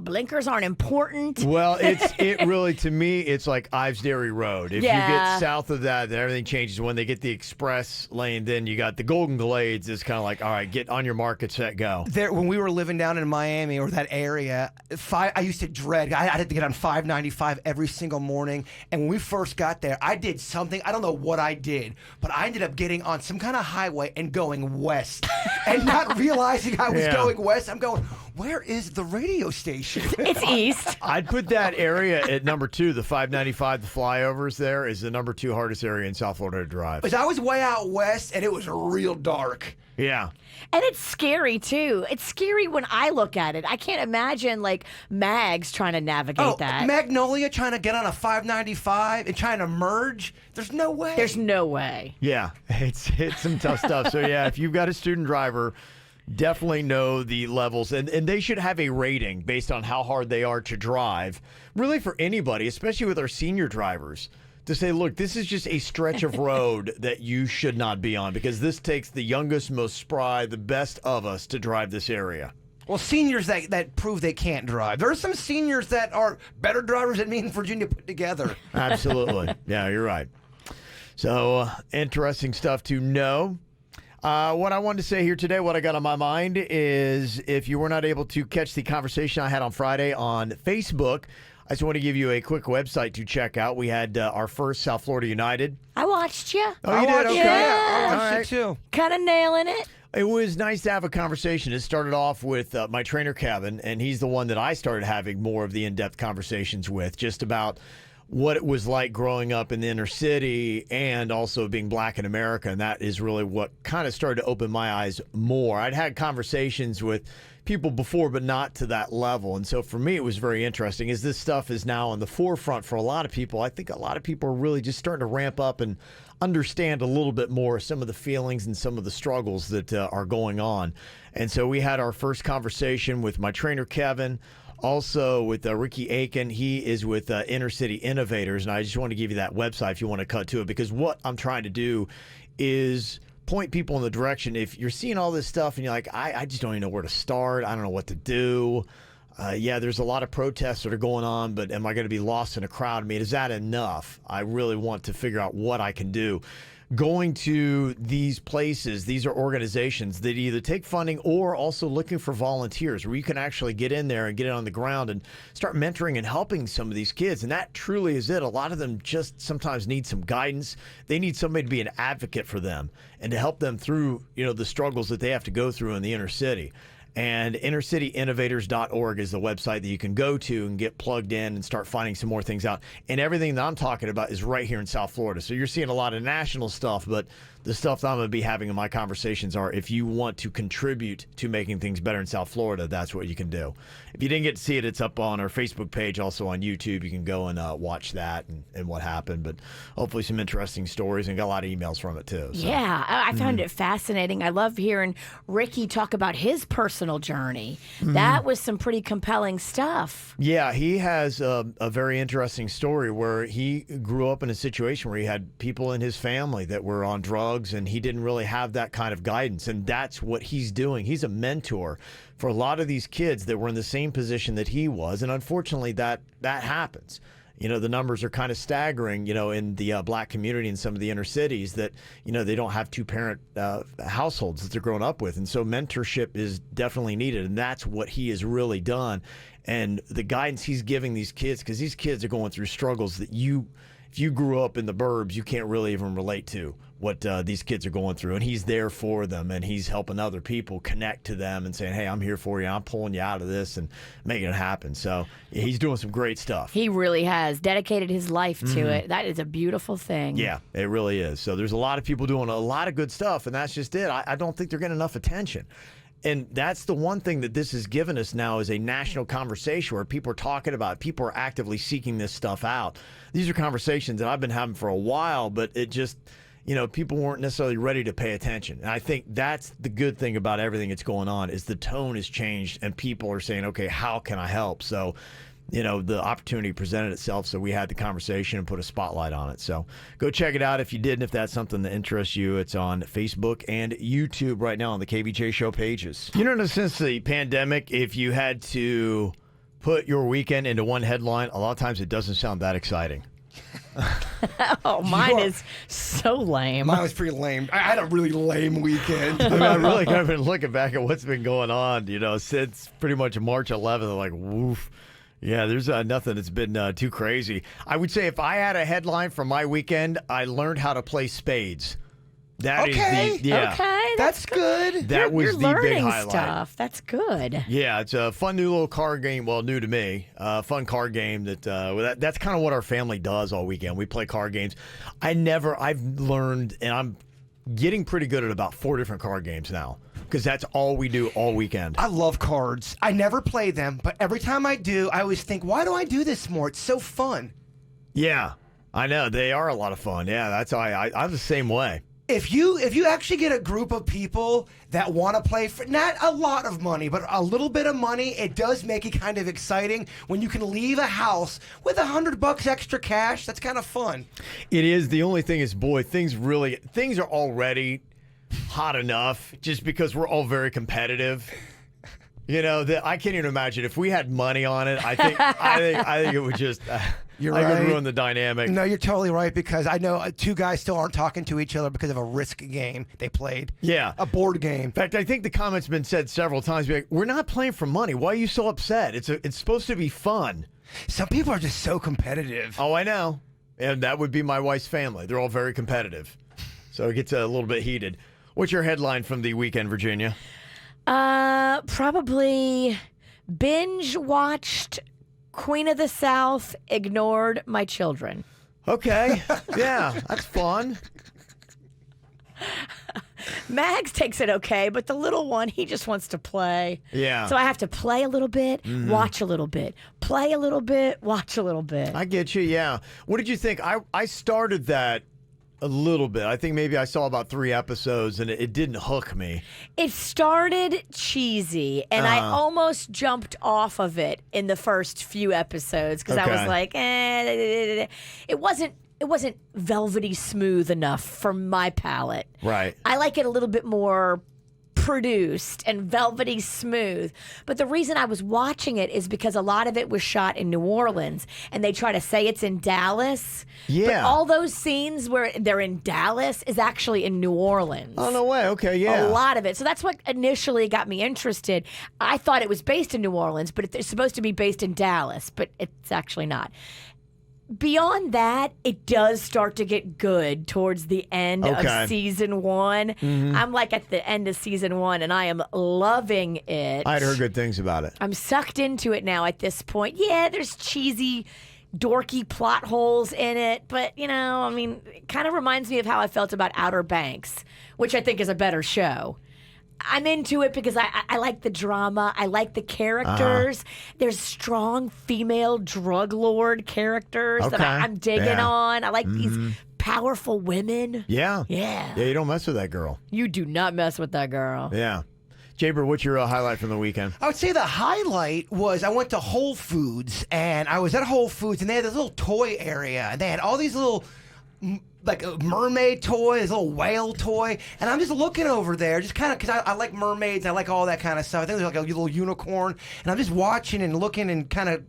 blinkers aren't important. Well, it really, to me, it's like Ives Dairy Road. If you get south of that, then everything changes. When they get the express lane, then you got the Golden Glades. It's kind of like, all right, get on your mark, get set, go. There, when we were living down in Miami or that area, I used to dread. I had to get on 595 every single morning. And when we first got there, I did something. I don't know what I did, but I ended up getting on some kind of highway and going west and not realizing I was going west. I'm going, where is the radio station? It's east. I'd put that area at number 2. The 595, the flyovers there is the number 2 hardest area in South Florida to drive. Because I was way out west and it was real dark. Yeah. And it's scary, too. It's scary when I look at it. I can't imagine, like, Mags trying to navigate that. Magnolia trying to get on a 595 and trying to merge? There's no way. There's no way. Yeah. It's some tough stuff. So, yeah, if you've got a student driver, definitely know the levels. And they should have a rating based on how hard they are to drive. Really for anybody, especially with our senior drivers. To say, look, this is just a stretch of road that you should not be on because this takes the youngest, most spry, the best of us to drive this area. Well, seniors that prove they can't drive. There are some seniors that are better drivers than me and Virginia put together. Absolutely. Yeah, you're right. So, interesting stuff to know. What I wanted to say here today, what I got on my mind is if you were not able to catch the conversation I had on Friday on Facebook, I just want to give you a quick website to check out. We had our first South Florida United. I watched you. Oh, you did? Okay. Yeah, I watched All it too. Kind of nailing it. It was nice to have a conversation. It started off with my trainer, Kevin, and he's the one that I started having more of the in-depth conversations with, just about what it was like growing up in the inner city and also being black in America. And that is really what kind of started to open my eyes more. I'd had conversations with people before, but not to that level. And so for me, it was very interesting as this stuff is now on the forefront for a lot of people. I think a lot of people are really just starting to ramp up and understand a little bit more some of the feelings and some of the struggles that are going on. And so we had our first conversation with my trainer, Kevin, also with Ricky Aiken. He is with Inner City Innovators, and I just want to give you that website if you want to cut to it, because what I'm trying to do is point people in the direction. If you're seeing all this stuff and you're like, I just don't even know where to start, I don't know what to do. Yeah, there's a lot of protests that are going on, but am I going to be lost in a crowd? I mean, is that enough? I really want to figure out what I can do. Going to these places, these are organizations that either take funding or also looking for volunteers where you can actually get in there and get it on the ground and start mentoring and helping some of these kids. And that truly is it. A lot of them just sometimes need some guidance. They need somebody to be an advocate for them and to help them through, the struggles that they have to go through in the inner city. And innercityinnovators.org is the website that you can go to and get plugged in and start finding some more things out. And everything that I'm talking about is right here in South Florida. So you're seeing a lot of national stuff, but the stuff that I'm going to be having in my conversations are if you want to contribute to making things better in South Florida, that's what you can do. If you didn't get to see it, it's up on our Facebook page, also on YouTube. You can go and watch that and what happened. But hopefully some interesting stories, and got a lot of emails from it too. So. Yeah, I found it fascinating. I love hearing Ricky talk about his personal journey. That was some pretty compelling stuff. Yeah, he has a very interesting story where he grew up in a situation where he had people in his family that were on drugs, and he didn't really have that kind of guidance. And that's what he's doing. He's a mentor for a lot of these kids that were in the same position that he was. And unfortunately, that happens. The numbers are kind of staggering, in the black community in some of the inner cities that, they don't have two-parent households that they're growing up with. And so mentorship is definitely needed. And that's what he has really done. And the guidance he's giving these kids, because these kids are going through struggles that if you grew up in the burbs, you can't really even relate to what these kids are going through. And he's there for them, and he's helping other people connect to them and saying, hey, I'm here for you. I'm pulling you out of this and making it happen. So he's doing some great stuff. He really has dedicated his life to it. That is a beautiful thing. Yeah, it really is. So there's a lot of people doing a lot of good stuff, and that's just it. I don't think they're getting enough attention. And that's the one thing that this has given us now is a national conversation where people are talking about, people are actively seeking this stuff out. These are conversations that I've been having for a while, but it just, people weren't necessarily ready to pay attention. And I think that's the good thing about everything that's going on is the tone has changed and people are saying, okay, how can I help? So, the opportunity presented itself, so we had the conversation and put a spotlight on it. So go check it out if you didn't, if that's something that interests you. It's on Facebook and YouTube right now on the KVJ Show pages. Since the pandemic, if you had to put your weekend into one headline, a lot of times it doesn't sound that exciting. Oh, mine is so lame. Mine was pretty lame. I had a really lame weekend. I really kind of been looking back at what's been going on, since pretty much March 11th. Like, woof. Yeah, there's nothing that's been too crazy. I would say if I had a headline from my weekend, I learned how to play spades. That is Okay, that's good. That was you're the learning big highlight. Stuff. That's good. Yeah, it's a fun new little card game. Well, new to me. Fun card game that's kind of what our family does all weekend. We play card games. I've learned, and I'm getting pretty good at about 4 different card games now. Because that's all we do all weekend. I love cards. I never play them, but every time I do, I always think, why do I do this more? It's so fun. Yeah, I know. They are a lot of fun. Yeah, that's why I'm the same way. If you actually get a group of people that want to play for not a lot of money, but a little bit of money, it does make it kind of exciting when you can leave a house with $100 extra cash. That's kind of fun. It is. The only thing is, boy, things are already hot enough just because we're all very competitive. You know, I can't even imagine if we had money on it. I think it would just. You're I right. could ruin the dynamic. No, you're totally right because I know two guys still aren't talking to each other because of a Risk game they played. Yeah. A board game. In fact, I think the comment's been said several times. Like, we're not playing for money. Why are you so upset? It's supposed to be fun. Some people are just so competitive. Oh, I know. And that would be my wife's family. They're all very competitive. So it gets a little bit heated. What's your headline from the weekend, Virginia? Probably binge watched Queen of the South, ignored my children. Okay. Yeah, that's fun. Mags takes it okay, but the little one, he just wants to play. Yeah. So I have to play a little bit, watch a little bit, play a little bit, watch a little bit. I get you, yeah. What did you think? I started that a little bit. I think maybe I saw about 3 episodes, and it didn't hook me. It started cheesy, and I almost jumped off of it in the first few episodes because I was like, it wasn't velvety smooth enough for my palate. Right. I like it a little bit more produced and velvety smooth. But the reason I was watching it is because a lot of it was shot in New Orleans, and they try to say it's in Dallas. Yeah. But all those scenes where they're in Dallas is actually in New Orleans. Oh, no way. Okay, yeah. A lot of it. So that's what initially got me interested. I thought it was based in New Orleans, but it's supposed to be based in Dallas, but it's actually not. Beyond that, it does start to get good towards the end of season 1. I'm like at the end of season 1, and I am loving it. I'd heard good things about it. I'm sucked into it now at this point. Yeah, there's cheesy, dorky plot holes in it, but, you know, I mean, it kind of reminds me of how I felt about Outer Banks, which I think is a better show. I'm into it because I like the drama. I like the characters. There's strong female drug lord characters that I'm digging on. I like these powerful women. Yeah. Yeah. Yeah, you don't mess with that girl. You do not mess with that girl. Yeah. Jaber, what's your highlight from the weekend? I would say the highlight was I went to Whole Foods, and I was at Whole Foods, and they had this little toy area, and they had all these little like a mermaid toy, this little whale toy, and I'm just looking over there, just kind of because I like mermaids, I like all that kind of stuff. I think there's like a little unicorn, and I'm just watching and looking and kind of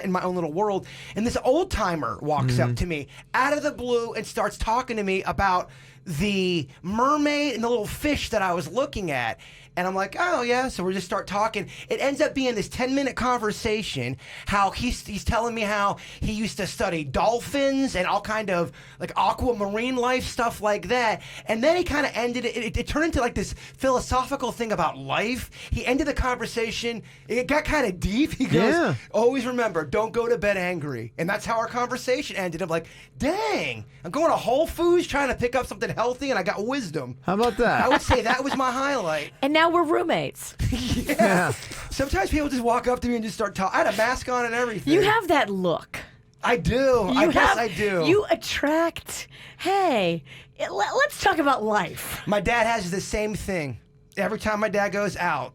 in my own little world. And this old timer walks up to me out of the blue and starts talking to me about the mermaid and the little fish that I was looking at. And I'm like, oh, yeah. So we just start talking. It ends up being this 10-minute conversation, how he's telling me how he used to study dolphins and all kind of like aquamarine life, stuff like that. And then he kind of ended it. It turned into like this philosophical thing about life. He ended the conversation. It got kind of deep. He goes, always remember, don't go to bed angry. And that's how our conversation ended. I'm like, dang, I'm going to Whole Foods trying to pick up something healthy, and I got wisdom. How about that? I would say that was my highlight. And now we're roommates. Yeah. Sometimes people just walk up to me and just start talking. I had a mask on and everything. You have that look. I do. I guess I do. You attract, hey, let's talk about life. My dad has the same thing. Every time my dad goes out,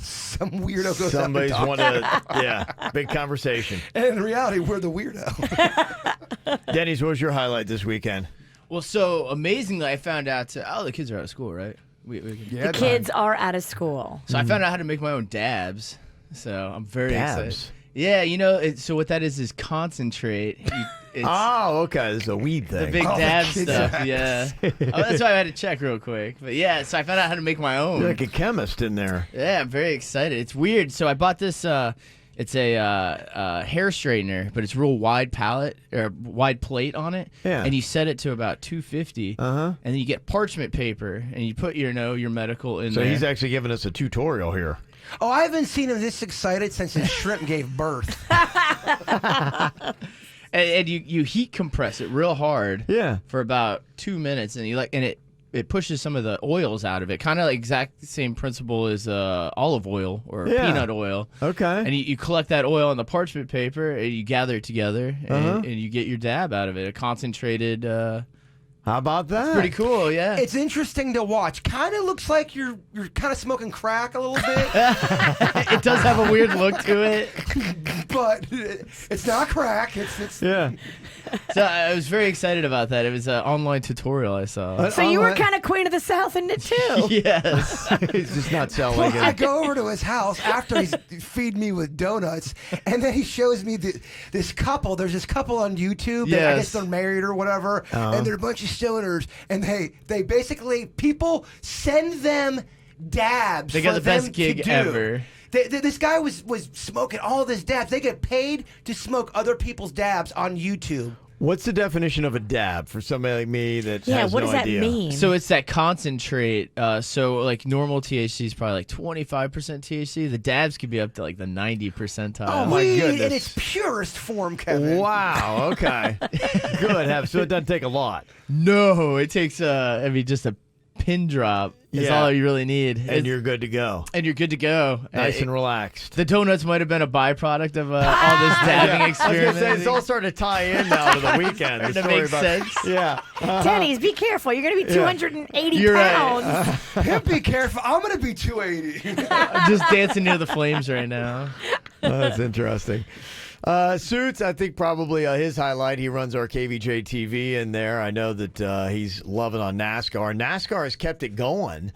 some weirdo goes Somebody's up and wanting talks. big conversation. And in reality, we're the weirdo. Denny's, what was your highlight this weekend? Well, so amazingly, I found out, the kids are out of school, right? The kids are out of school. So I found out how to make my own dabs. So I'm very Dabs? excited. Yeah, you know, so what that is concentrate. Oh, okay. This is a weed thing. The big dab stuff, yeah. That's why I had to check real quick. But yeah, so I found out how to make my own. You're like a chemist in there. Yeah, I'm very excited. It's weird. So I bought this, it's a hair straightener, but it's real wide palette, or wide plate on it. Yeah. And you set it to about 250. And then you get parchment paper, and you put your medical in there. So he's actually giving us a tutorial here. Oh, I haven't seen him this excited since his shrimp gave birth. And you heat compress it real hard. Yeah. For about 2 minutes, and it pushes some of the oils out of it. Kind of like exact same principle as olive oil or peanut oil. Okay. And you collect that oil on the parchment paper, and you gather it together, and you get your dab out of it. A concentrated. How about that? It's pretty cool, yeah. It's interesting to watch. Kind of looks like you're kind of smoking crack a little bit. It does have a weird look to it. but it's not crack. It's Yeah. So I was very excited about that. It was an online tutorial I saw. So you were kind of Queen of the South in it too. Yes. He's just not selling Well, I it. go over to his house after he's feed me with donuts, and then he shows me this couple. There's this couple on YouTube. I guess they're married or whatever, and they're a bunch of stoners, and they basically, people send them dabs. They got for the best them gig to do. ever. This guy was smoking all this dabs. They get paid to smoke other people's dabs on YouTube. What's the definition of a dab for somebody like me that Yeah, has what no does that idea? mean? So it's that concentrate. So like normal THC is probably like 25% THC. The dabs could be up to like the 90 percentile. Oh my Weed goodness. in its purest form, Kevin. Wow. Okay. Good. So it doesn't take a lot. No, it takes just a pin drop is Yeah. all you really need. And you're good to go. And you're good to go. Nice and relaxed. The donuts might have been a byproduct of all this dabbing I was gonna experiment. say, it's all starting to tie in now to the weekend. The That story makes about- sense. Yeah. Denny's, be careful. You're going to be 280 You're right. pounds. Him, be careful. I'm gonna be 280. I'm just dancing near the flames right now. That's interesting. Suits, I think probably his highlight. He runs our KVJ TV in there. I know that he's loving on NASCAR. NASCAR has kept it going,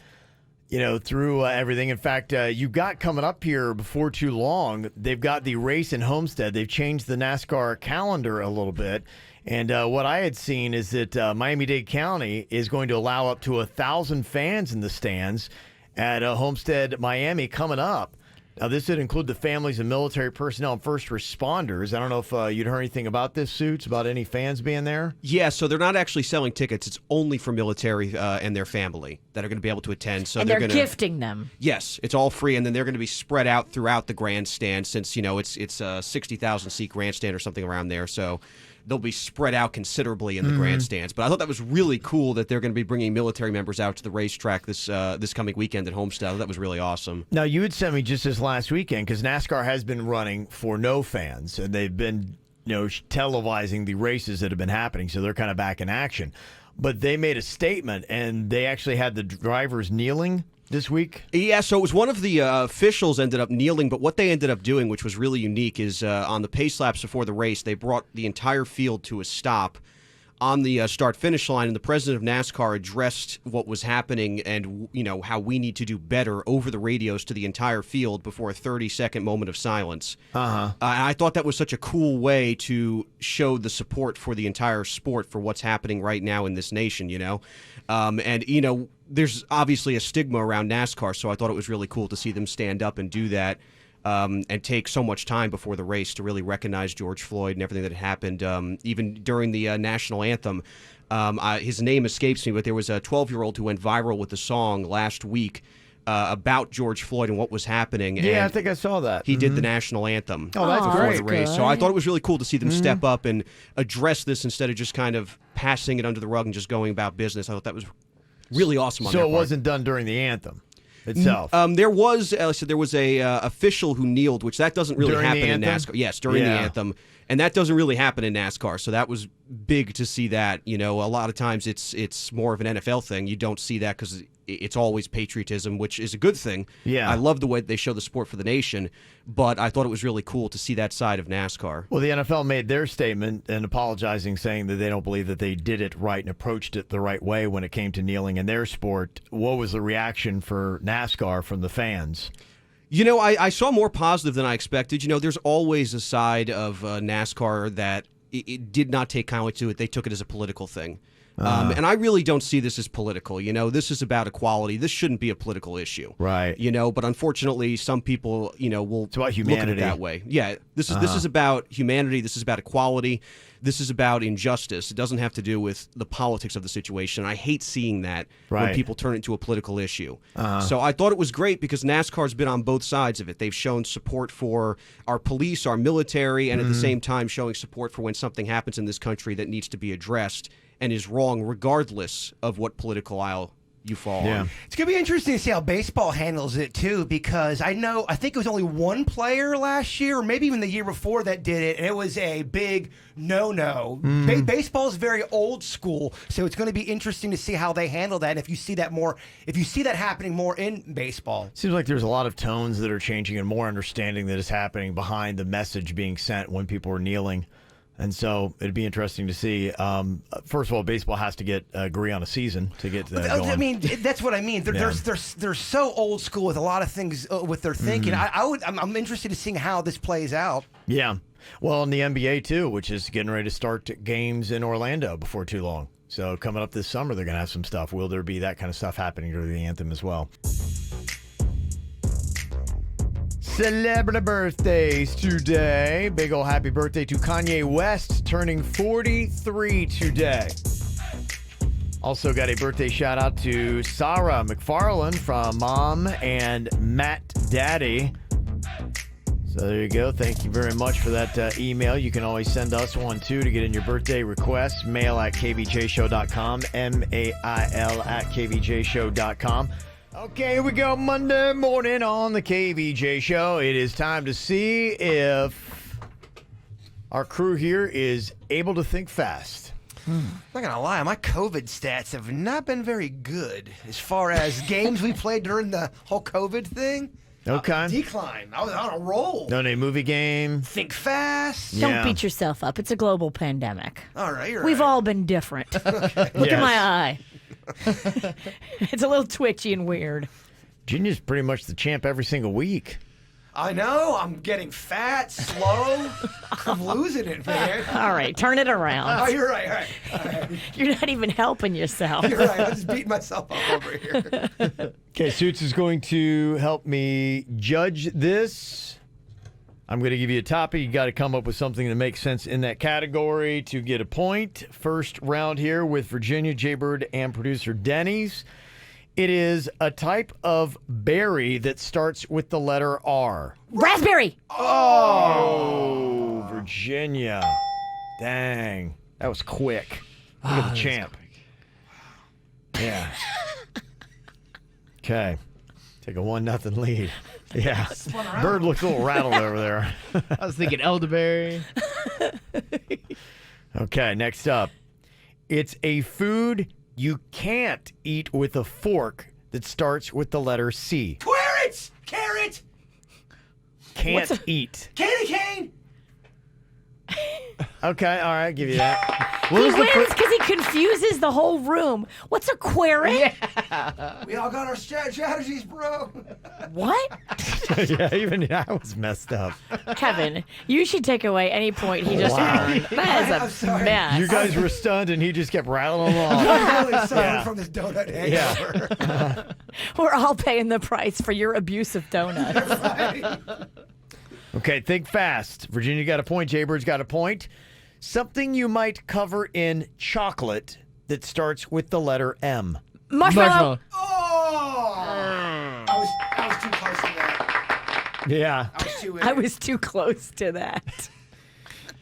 through everything. In fact, you've got coming up here before too long, they've got the race in Homestead. They've changed the NASCAR calendar a little bit. And what I had seen is that Miami-Dade County is going to allow up to 1,000 fans in the stands at Homestead, Miami coming up. Now, this would include the families of military personnel and first responders. I don't know if you'd heard anything about this, Suits, about any fans being there? Yeah, so they're not actually selling tickets. It's only for military and their family that are going to be able to attend. So And they're gifting them. Yes, it's all free, and then they're going to be spread out throughout the grandstand since, it's a 60,000-seat grandstand or something around there. So they'll be spread out considerably in the grandstands. But I thought that was really cool that they're going to be bringing military members out to the racetrack this coming weekend at Homestead. That was really awesome. Now, you had sent me just this last weekend because NASCAR has been running for no fans, and they've been televising the races that have been happening, so they're kind of back in action. But they made a statement, and they actually had the drivers kneeling this week? Yeah, so it was one of the officials ended up kneeling, but what they ended up doing, which was really unique, is on the pace laps before the race, they brought the entire field to a stop on the start-finish line, and the president of NASCAR addressed what was happening and, how we need to do better over the radios to the entire field before a 30-second moment of silence. I thought that was such a cool way to show the support for the entire sport for what's happening right now in this nation, there's obviously a stigma around NASCAR, so I thought it was really cool to see them stand up and do that and take so much time before the race to really recognize George Floyd and everything that had happened, even during the national anthem. His name escapes me, but there was a 12-year-old who went viral with a song last week about George Floyd and what was happening. Yeah, and I think I saw that. He did the national anthem Oh, that's before great. the race. So I thought it was really cool to see them step up and address this instead of just kind of passing it under the rug and just going about business. I thought that was really awesome on their So it part. wasn't done during the anthem itself? There was a official who kneeled, which that doesn't really During the happen in anthem? NASCAR. Yes, during the Yeah. anthem. And that doesn't really happen in NASCAR, so that was big to see that. A lot of times it's more of an NFL thing. You don't see that because it's always patriotism, which is a good thing. Yeah. I love the way they show the sport for the nation, but I thought it was really cool to see that side of NASCAR. Well, the NFL made their statement and apologizing, saying that they don't believe that they did it right and approached it the right way when it came to kneeling in their sport. What was the reaction for NASCAR from the fans? I saw more positive than I expected. There's always a side of NASCAR that it did not take kindly to it. They took it as a political thing. And I really don't see this as political. This is about equality. This shouldn't be a political issue. Right. But unfortunately, some people, will It's about look at humanity. it that way. Yeah, this is about humanity. This is about equality. This is about injustice. It doesn't have to do with the politics of the situation. I hate seeing that when Right. people turn it into a political issue. So I thought it was great because NASCAR's been on both sides of it. They've shown support for our police, our military, and at the same time showing support for when something happens in this country that needs to be addressed and is wrong regardless of what political aisle you fall Yeah. on. It's going to be interesting to see how baseball handles it, too, because I think it was only one player last year, or maybe even the year before that did it, and it was a big no-no. Baseball's very old school, so it's going to be interesting to see how they handle that, and if you see that happening more in baseball. Seems like there's a lot of tones that are changing and more understanding that is happening behind the message being sent when people are kneeling. And so it'd be interesting to see. First of all, baseball has to agree on a season to get going. I mean, that's what I mean. They're so old school with a lot of things with their thinking. I'm interested to seeing how this plays out. Yeah. Well, in the NBA, too, which is getting ready to start games in Orlando before too long. So coming up this summer, they're going to have some stuff. Will there be that kind of stuff happening during the anthem as well? Celebrity birthdays today. Big ol' happy birthday to Kanye West, turning 43 today. Also got a birthday shout out to Sarah McFarland from Mom and Matt Daddy. So there you go. Thank you very much for that email. You can always send us one too to get in your birthday requests. Mail at kvjshow.com. MAIL at kvjshow.com. Okay, here we go. Monday morning on the KVJ Show. It is time to see if our crew here is able to think fast. I'm not going to lie, my COVID stats have not been very good as far as games we played during the whole COVID thing. Okay. Decline. I was on a roll. No movie game. Think fast. Don't beat yourself up. It's a global pandemic. All right, you're We've right. all been different. Look at my eye. It's a little twitchy and weird. Virginia's pretty much the champ every single week. I know. I'm getting fat, slow. I'm losing it, man. All right, turn it around. Oh, you're right. All right. You're not even helping yourself. You're right. I'm just beating myself up over here. Okay, Suits is going to help me judge this. I'm going to give you a topic. You got to come up with something that makes sense in that category to get a point. First round here with Virginia, Jaybird, and producer Denny's. It is a type of berry that starts with the letter R. Raspberry. Oh, Virginia. Dang. That was quick. Look at the champ. Yeah. Okay. Take a 1-0 lead. Yeah. Bird looks a little rattled over there. I was thinking elderberry. Okay, next up. It's a food you can't eat with a fork that starts with the letter C. Carrots! Carrot! Can't eat. Candy cane! Okay, all right, give you that. He wins because he confuses the whole room. What's a query? Yeah. We all got our strategies, bro. What? Yeah, even I was messed up. Kevin, you should take away any point he just earned. That is a mess. You guys were stunned, and he just kept rattling along. I'm really suffering from this donut hangover. Yeah. We're all paying the price for your abuse of donuts. Okay, think fast. Virginia got a point. Jaybird's got a point. Something you might cover in chocolate that starts with the letter M. Marshmallow. Oh! I was too close to that. Yeah. I was too close to that.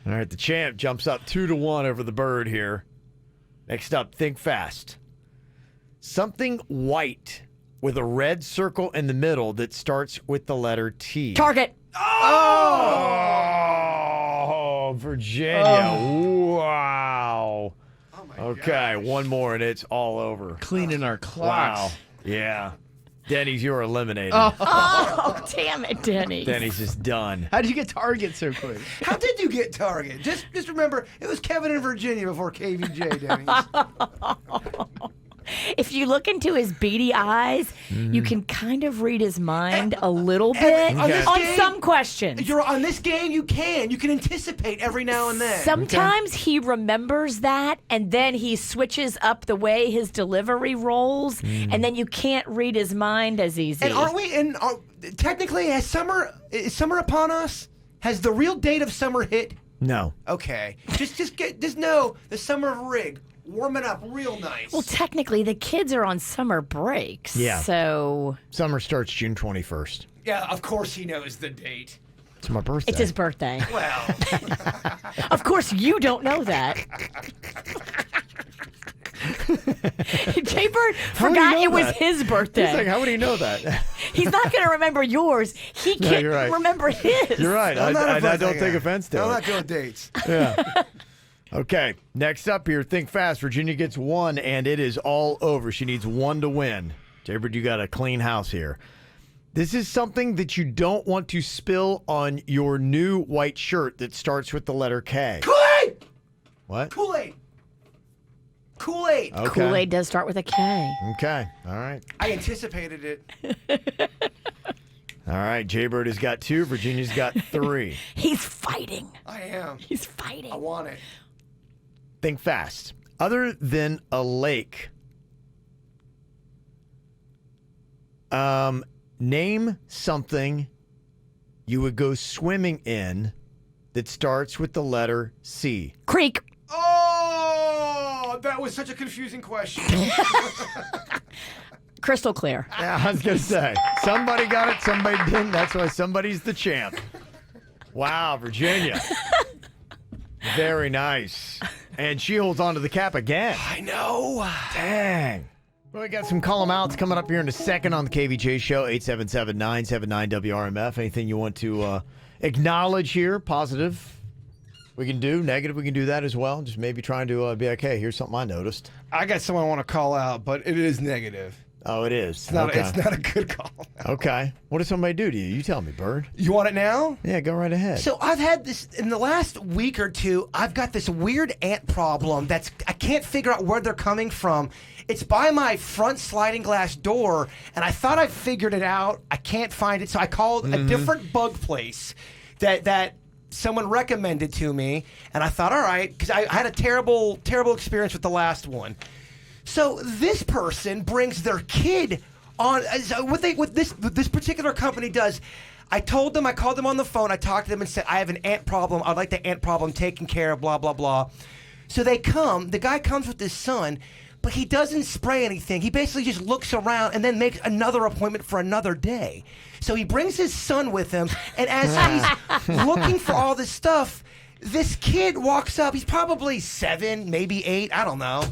All right, the champ jumps up 2-1 over the bird here. Next up, think fast. Something white with a red circle in the middle that starts with the letter T. Target. Oh, Virginia. Oh. Wow. Okay, one more and it's all over. Cleaning our clocks. Wow. Yeah. Denny's, you're eliminated. Oh, damn it, Denny. Denny's is done. How did you get Target so quick? How did you get Target? Just remember, it was Kevin in Virginia before KVJ, Denny's. If you look into his beady eyes, you can kind of read his mind a little bit on some questions. You're on this game. You can anticipate every now and then. Sometimes he remembers that, and then he switches up the way his delivery rolls, and then you can't read his mind as easy. And aren't we? And technically, is summer upon us? Has the real date of summer hit? No. Okay. Just know the summer of Rig. Warming up real nice. Well, technically, the kids are on summer breaks. Yeah. So. Summer starts June 21st. Yeah, of course he knows the date. It's my birthday. It's his birthday. Well. Of course, you don't know that. Jay Bird forgot it was his birthday. He's like, how would he know that? He's not going to remember yours. He can't remember his. You're right. I don't take offense to it. I'm not doing dates. Yeah. Okay. Next up here, think fast. Virginia gets 1, and it is all over. She needs 1 to win. Jaybird, you got a clean house here. This is something that you don't want to spill on your new white shirt that starts with the letter K. Kool-Aid! What? Kool-Aid. Kool-Aid. Okay. Kool-Aid does start with a K. Okay. All right. I anticipated it. All right. Jaybird has got 2. Virginia's got 3. He's fighting. I am. He's fighting. I want it. Think fast. Other than a lake, name something you would go swimming in that starts with the letter C. Creek. Oh, that was such a confusing question. Crystal clear. Yeah, I was going to say. Somebody got it, somebody didn't. That's why somebody's the champ. Wow, Virginia. Very nice. And she holds on to the cap again. I know. Dang. Well, we got some call 'em outs coming up here in a second on the KVJ show, 877-979-WRMF. Anything you want to acknowledge here, positive, we can do. Negative, we can do that as well. Just maybe trying to be like, hey, here's something I noticed. I got someone I want to call out, but it is negative. Oh, it is. It's not a good call. Okay. What did somebody do to you? You tell me, Bird. You want it now? Yeah, go right ahead. So I've had this, in the last week or two, I've got this weird ant problem I can't figure out where they're coming from. It's by my front sliding glass door, and I thought I figured it out. I can't find it, so I called a different bug place that someone recommended to me, and I thought, all right, because I had a terrible experience with the last one. So this person brings their kid on. What this particular company does, I called them on the phone. I talked to them and said, I have an ant problem. I'd like the ant problem taken care of, blah, blah, blah. So they come. The guy comes with his son, but he doesn't spray anything. He basically just looks around and then makes another appointment for another day. So he brings his son with him, and as he's looking for all this stuff, this kid walks up. He's probably 7, maybe 8, I don't know.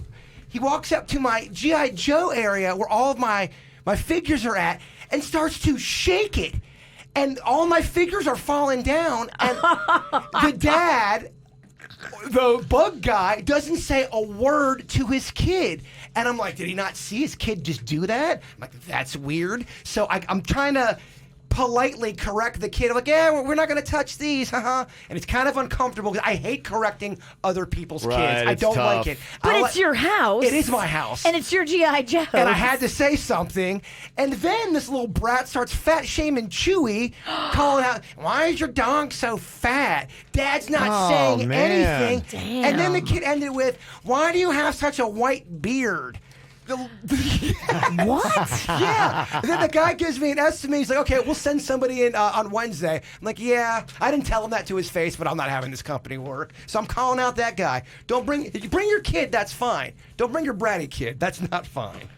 He walks up to my G.I. Joe area where all of my figures are at and starts to shake it. And all my figures are falling down. And the dad, the bug guy, doesn't say a word to his kid. And I'm like, did he not see his kid just do that? I'm like, that's weird. So I'm trying to politely correct the kid. I'm like, yeah, we're not going to touch these, And it's kind of uncomfortable because I hate correcting other people's kids. I don't tough. like it. But it's your house. It is my house. And it's your G.I. Joe. And I had to say something. And then this little brat starts fat shaming Chewy, calling out, why is your dog so fat? Dad's not saying anything. Damn. And then the kid ended with, why do you have such a white beard? What? Yeah. And then the guy gives me an estimate. He's like, okay, we'll send somebody in on Wednesday. I'm like, yeah. I didn't tell him that to his face, but I'm not having this company work. So I'm calling out that guy. If you bring your kid, that's fine. Don't bring your bratty kid. That's not fine.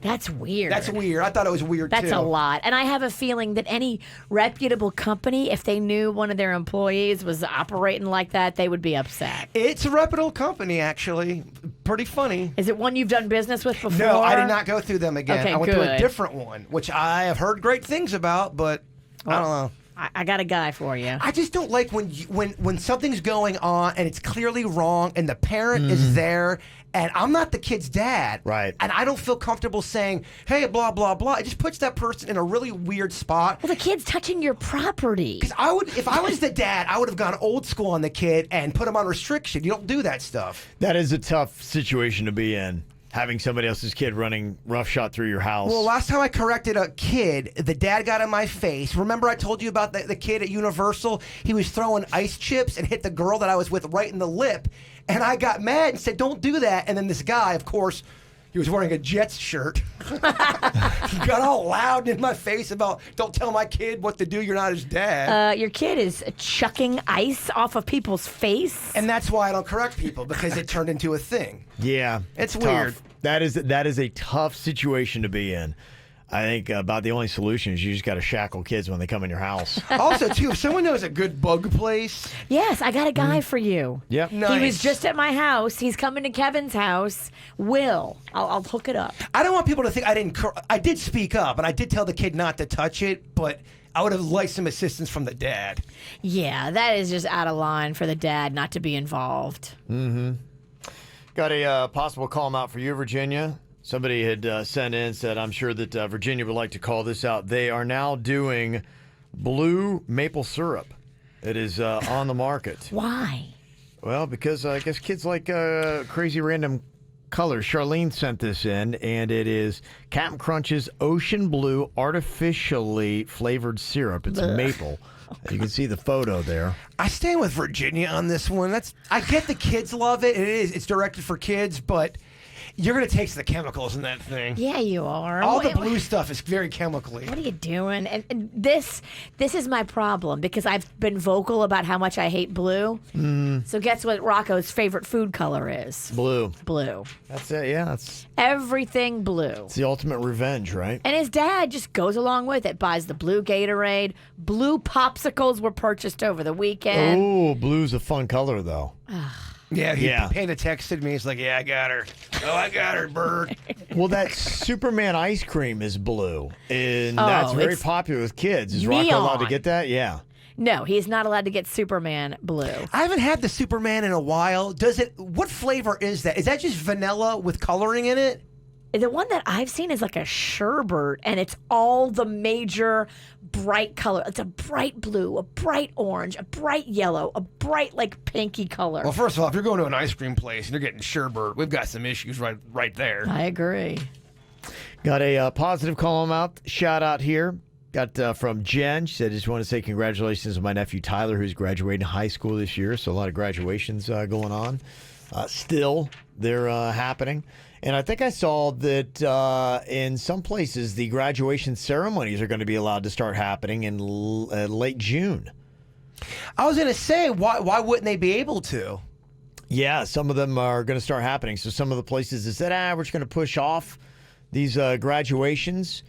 That's weird. That's weird. I thought it was weird, too. That's a lot. And I have a feeling that any reputable company, if they knew one of their employees was operating like that, they would be upset. It's a reputable company, actually. Pretty funny. Is it one you've done business with before? No, I did not go through them again. Okay, I went to a good. different one, which I have heard great things about, but I don't know. I got a guy for you. I just don't like when something's going on and it's clearly wrong and the parent is there and I'm not the kid's dad. Right. And I don't feel comfortable saying, hey, blah, blah, blah. It just puts that person in a really weird spot. Well, the kid's touching your property. Because if I was the dad, I would have gone old school on the kid and put him on restriction. You don't do that stuff. That is a tough situation to be in. Having somebody else's kid running roughshod through your house. Well, last time I corrected a kid, the dad got in my face. Remember I told you about the kid at Universal? He was throwing ice chips and hit the girl that I was with right in the lip. And I got mad and said, don't do that. And then this guy, of course, he was wearing a Jets shirt. He got all loud in my face about, don't tell my kid what to do, you're not his dad. Your kid is chucking ice off of people's face. And that's why I don't correct people, because it turned into a thing. Yeah. It's tough. weird. That is a tough situation to be in. I think about the only solution is you just got to shackle kids when they come in your house. Also, too, if someone knows a good bug place. Yes, I got a guy for you. Yep. He was just at my house. He's coming to Kevin's house. I'll hook it up. I don't want people to think I didn't. I did speak up, and I did tell the kid not to touch it, but I would have liked some assistance from the dad. Yeah, that is just out of line for the dad not to be involved. Mm-hmm. Got a possible call them out for you, Virginia. Somebody had sent in, said, I'm sure that Virginia would like to call this out. They are now doing blue maple syrup. It is on the market. Why? Well, because I guess kids like crazy random colors. Charlene sent this in, and it is Cap'n Crunch's Ocean Blue artificially flavored syrup. It's maple. You can see the photo there. I stand with Virginia on this one. I get the kids love it. It's directed for kids, but you're going to taste the chemicals in that thing. Yeah, you are. All the blue stuff is very chemically. What are you doing? And this is my problem because I've been vocal about how much I hate blue. So guess what Rocco's favorite food color is? Blue. Blue. That's it, yeah. It's everything blue. It's the ultimate revenge, right? And his dad just goes along with it, buys the blue Gatorade. Blue popsicles were purchased over the weekend. Oh, blue's a fun color, though. Yeah, Panda texted me. He's like, yeah, I got her. Oh, I got her, Bird. Well, that Superman ice cream is blue, and that's very popular with kids. Is Rocco allowed to get that? Yeah. No, he's not allowed to get Superman blue. I haven't had the Superman in a while. What flavor is that? Is that just vanilla with coloring in it? The one that I've seen is like a sherbet, and it's all the major bright color. It's a bright blue, a bright orange, a bright yellow, a bright like pinky color. Well, first of all, if you're going to an ice cream place and you're getting sherbet, we've got some issues right there. I agree. Got a positive call 'em out shout out here. Got from Jen. She said, just want to say congratulations to my nephew Tyler, who's graduating high school this year. So a lot of graduations going on. Still, they're happening. And I think I saw that in some places the graduation ceremonies are going to be allowed to start happening in late June. I was going to say, why wouldn't they be able to? Yeah, some of them are going to start happening. So some of the places that said, we're just going to push off these graduations,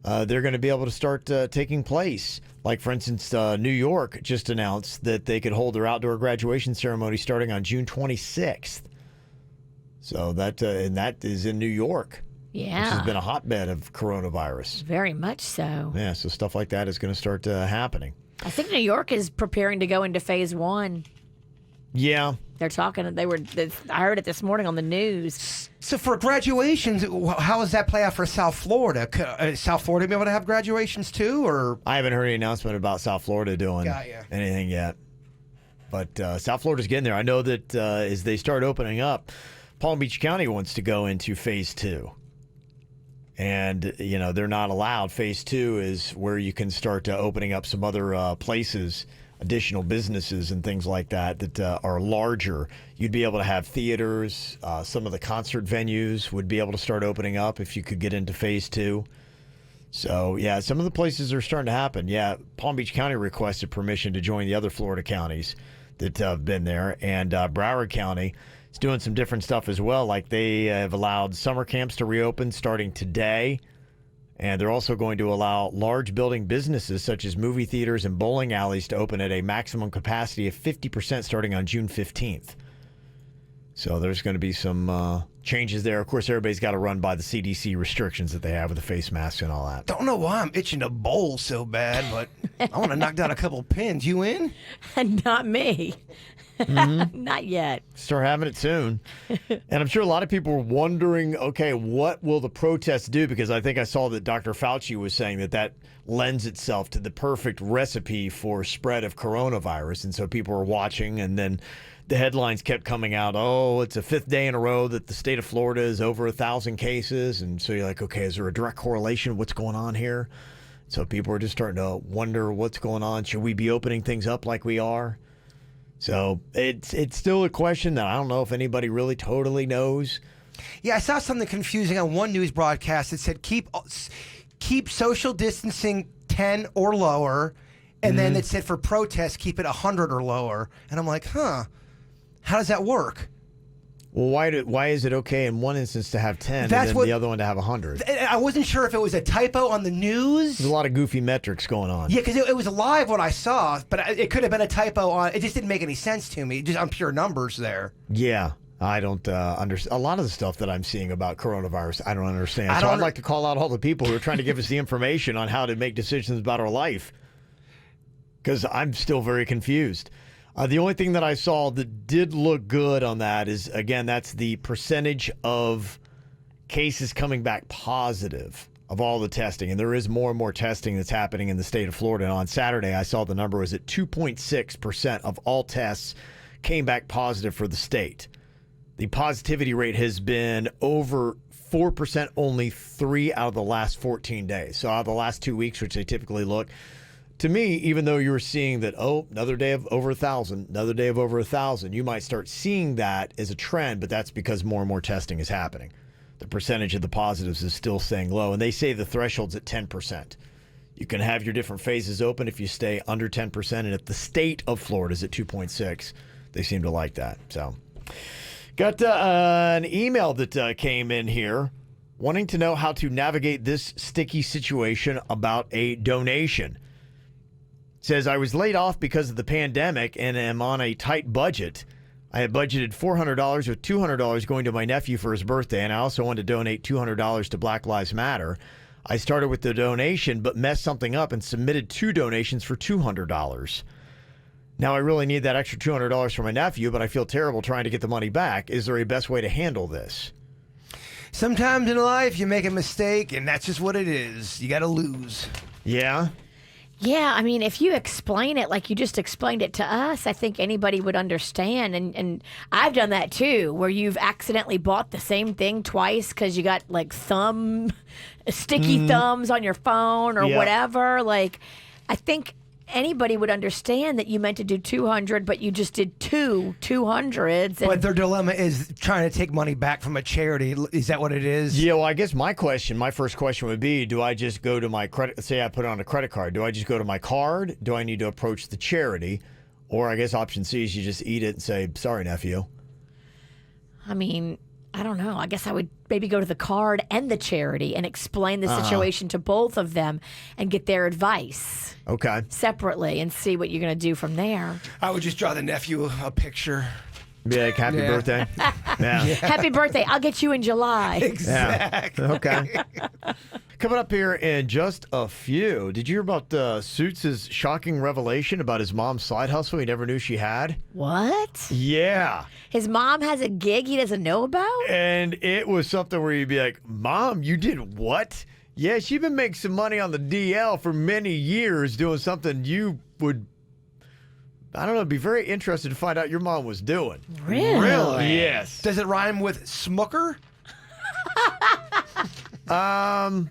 they're going to be able to start taking place. Like, for instance, New York just announced that they could hold their outdoor graduation ceremony starting on June 26th. So that is in New York. Yeah. Which has been a hotbed of coronavirus. Very much so. Yeah, so stuff like that is going to start happening. I think New York is preparing to go into phase 1. Yeah. They're talking, I heard it this morning on the news. So for graduations, how does that play out for South Florida? Is South Florida be able to have graduations too? Or I haven't heard any announcement about South Florida doing anything yet. But South Florida's getting there. I know that as they start opening up, Palm Beach County wants to go into phase 2. And, they're not allowed. Phase 2 is where you can start opening up some other places, additional businesses and things like that are larger. You'd be able to have theaters. Some of the concert venues would be able to start opening up if you could get into phase 2. So, yeah, some of the places are starting to happen. Yeah, Palm Beach County requested permission to join the other Florida counties that have been there. And Broward County is doing some different stuff as well. Like they have allowed summer camps to reopen starting today. And they're also going to allow large building businesses such as movie theaters and bowling alleys to open at a maximum capacity of 50% starting on June 15th. So there's going to be some changes there. Of course, everybody's got to run by the CDC restrictions that they have with the face masks and all that. Don't know why I'm itching to bowl so bad, but I want to knock down a couple pins. You in? Not me. Mm-hmm. Not yet. Start having it soon. And I'm sure a lot of people were wondering, okay, what will the protests do? Because I think I saw that Dr. Fauci was saying that lends itself to the perfect recipe for spread of coronavirus. And so people were watching, and then the headlines kept coming out, it's a 5th day in a row that the state of Florida is over 1,000 cases. And so you're like, okay, is there a direct correlation? What's going on here? So people are just starting to wonder what's going on. Should we be opening things up like we are? So it's still a question that I don't know if anybody really totally knows. Yeah, I saw something confusing on one news broadcast. It said keep social distancing 10 or lower, and then it said for protests keep it 100 or lower. And I'm like, how does that work? Well, why is it okay in one instance to have 10 and then the other one to have 100? I wasn't sure if it was a typo on the news. There's a lot of goofy metrics going on. Yeah, because it was live what I saw, but it could have been a typo on. It just didn't make any sense to me. Just on pure numbers there. Yeah. I don't understand. A lot of the stuff that I'm seeing about coronavirus, I don't understand. I'd like to call out all the people who are trying to give us the information on how to make decisions about our life, because I'm still very confused. The only thing that I saw that did look good on that is, again, that's the percentage of cases coming back positive of all the testing. And there is more and more testing that's happening in the state of Florida. And on Saturday, I saw the number was at 2.6% of all tests came back positive for the state. The positivity rate has been over 4% only 3 out of the last 14 days. So out of the last 2 weeks, which they typically look, to me, even though you were seeing that, another day of over 1,000, another day of over 1,000, you might start seeing that as a trend, but that's because more and more testing is happening. The percentage of the positives is still staying low, and they say the threshold's at 10%. You can have your different phases open if you stay under 10%, and if the state of Florida is at 2.6, they seem to like that. So, got an email that came in here wanting to know how to navigate this sticky situation about a donation. Says, I was laid off because of the pandemic and am on a tight budget. I had budgeted $400 with $200 going to my nephew for his birthday, and I also wanted to donate $200 to Black Lives Matter. I started with the donation but messed something up and submitted 2 donations for $200. Now I really need that extra $200 for my nephew, but I feel terrible trying to get the money back. Is there a best way to handle this? Sometimes in life you make a mistake, and that's just what it is. You got to lose. Yeah? Yeah, I mean, if you explain it like you just explained it to us, I think anybody would understand. And I've done that too, where you've accidentally bought the same thing twice because you got like sticky thumbs on your phone or whatever. Like, I think anybody would understand that you meant to do 200, but you just did 200s. But their dilemma is trying to take money back from a charity. Is that what it is? Yeah, well, I guess my first question would be, do I just go to my credit, say I put it on a credit card, do I just go to my card? Do I need to approach the charity? Or I guess option C is you just eat it and say, sorry, nephew. I mean, I don't know. I guess I would maybe go to the card and the charity and explain the situation to both of them and get their advice. Okay. Separately and see what you're going to do from there. I would just draw the nephew a picture. Be like, happy birthday. Yeah. Happy birthday. I'll get you in July. Exactly. Yeah. Okay. Coming up here in just a few. Did you hear about Suits' shocking revelation about his mom's side hustle he never knew she had? What? Yeah. His mom has a gig he doesn't know about? And it was something where you'd be like, Mom, you did what? Yeah, she's been making some money on the DL for many years doing something you would, I don't know, be very interested to find out your mom was doing. Really? Yes. Does it rhyme with Smooker? I'll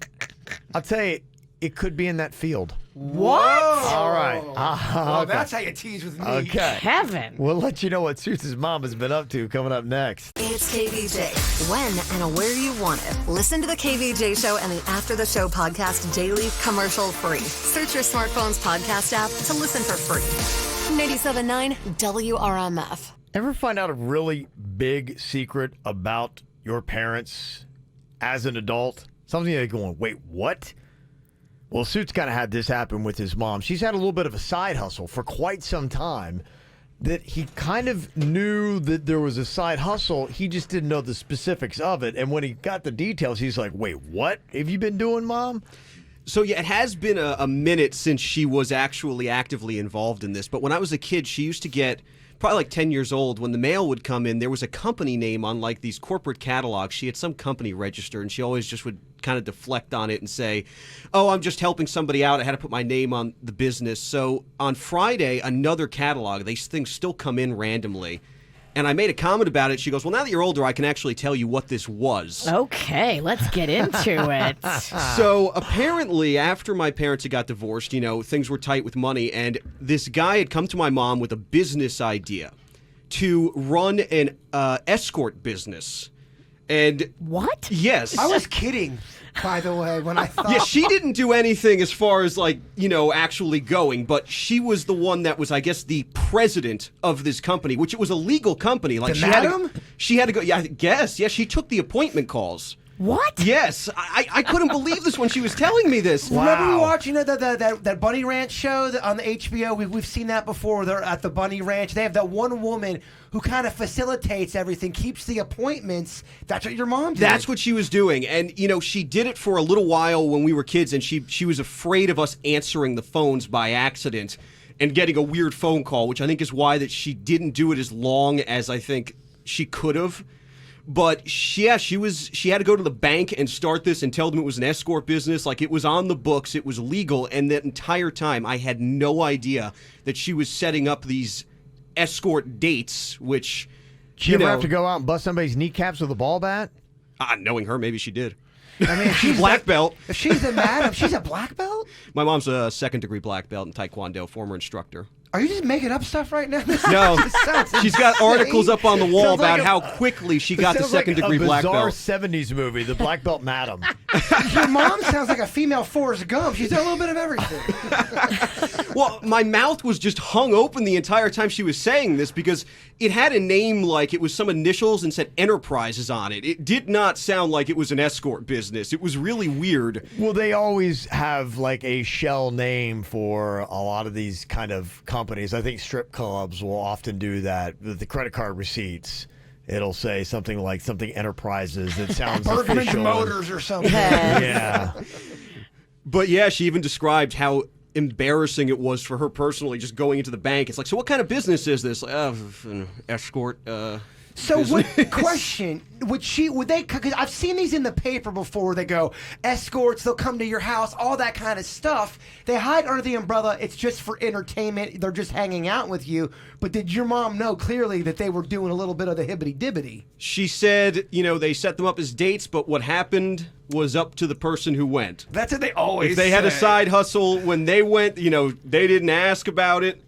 tell you, it could be in that field. What? All right. Well, that's how you tease with me. Okay. Kevin. We'll let you know what Suits' mom has been up to coming up next. It's KVJ. When and where you want it. Listen to the KVJ Show and the After the Show podcast daily, commercial free. Search your smartphone's podcast app to listen for free. 97.9 WRMF. Ever find out a really big secret about your parents as an adult? Something you're going, wait, what? Well, Suits kind of had this happen with his mom. She's had a little bit of a side hustle for quite some time that he kind of knew that there was a side hustle. He just didn't know the specifics of it. And when he got the details, he's like, wait, what have you been doing, Mom? So, yeah, it has been a minute since she was actually actively involved in this. But when I was a kid, she used to get, probably like 10 years old, when the mail would come in, there was a company name on like these corporate catalogs. She had some company registered, and she always just would kind of deflect on it and say, oh, I'm just helping somebody out. I had to put my name on the business. So on Friday, another catalog, these things still come in randomly. And I made a comment about it. She goes, well, now that you're older, I can actually tell you what this was. Okay, let's get into it. So apparently, after my parents had got divorced, you know, things were tight with money. And this guy had come to my mom with a business idea to run an escort business. And what? Yes. I was kidding, by the way, when I thought. Yeah, she didn't do anything as far as, like, you know, actually going, but she was the one that was, I guess, the president of this company, which it was a legal company. Like, The madam? She had to go. Yeah, I guess. Yeah, she took the appointment calls. What? Yes, I couldn't believe this when she was telling me this. Wow. Remember we watched, that Bunny Ranch show on the HBO? We've seen that before. They're at the Bunny Ranch. They have that one woman who kind of facilitates everything, keeps the appointments. That's what your mom did. That's what she was doing. And, she did it for a little while when we were kids, and she was afraid of us answering the phones by accident and getting a weird phone call, which I think is why that she didn't do it as long as I think she could have. But she had to go to the bank and start this and tell them it was an escort business. Like, it was on the books, it was legal, and that entire time I had no idea that she was setting up these escort dates, which Did you ever have to go out and bust somebody's kneecaps with a ball bat? Knowing her, maybe she did. I mean, she's black belt. If she's a madam, she's a black belt? My mom's a second-degree black belt in Taekwondo, former instructor. Are you just making up stuff right now? No, she's got articles up on the wall Sounds like about how quickly she got the second-degree black bizarre belt. 70s movie, The Black Belt Madam. Your mom sounds like a female Forrest Gump. She's done a little bit of everything. Well, my mouth was just hung open the entire time she was saying this because it had a name like it was some initials and said Enterprises on it. It did not sound like it was an escort business. It was really weird. Well, they always have like a shell name for a lot of these kind of companies. I think strip clubs will often do that. The credit card receipts, it'll say something like something Enterprises. It sounds Bergman's official. Motors or something. Yeah. But yeah, she even described how embarrassing it was for her personally just going into the bank. It's like, so what kind of business is this? An escort So business. what question would they, because I've seen these in the paper before, they go escorts, they'll come to your house, all that kind of stuff. They hide under the umbrella, it's just for entertainment, they're just hanging out with you. But did your mom know clearly that they were doing a little bit of the hibbity dibbity? She said, they set them up as dates, but what happened was up to the person who went. That's what they always If they had a say. side hustle when they went, they didn't ask about it.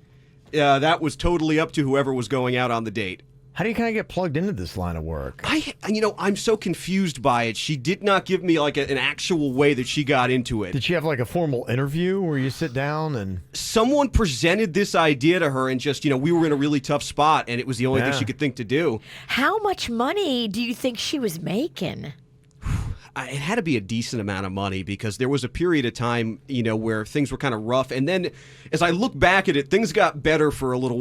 That was totally up to whoever was going out on the date. How do you kind of get plugged into this line of work? I'm so confused by it. She did not give me like an actual way that she got into it. Did she have like a formal interview where you sit down and... Someone presented this idea to her and just, we were in a really tough spot and it was the only thing Yeah. she could think to do. How much money do you think she was making? It had to be a decent amount of money because there was a period of time, where things were kind of rough. And then as I look back at it, things got better for a little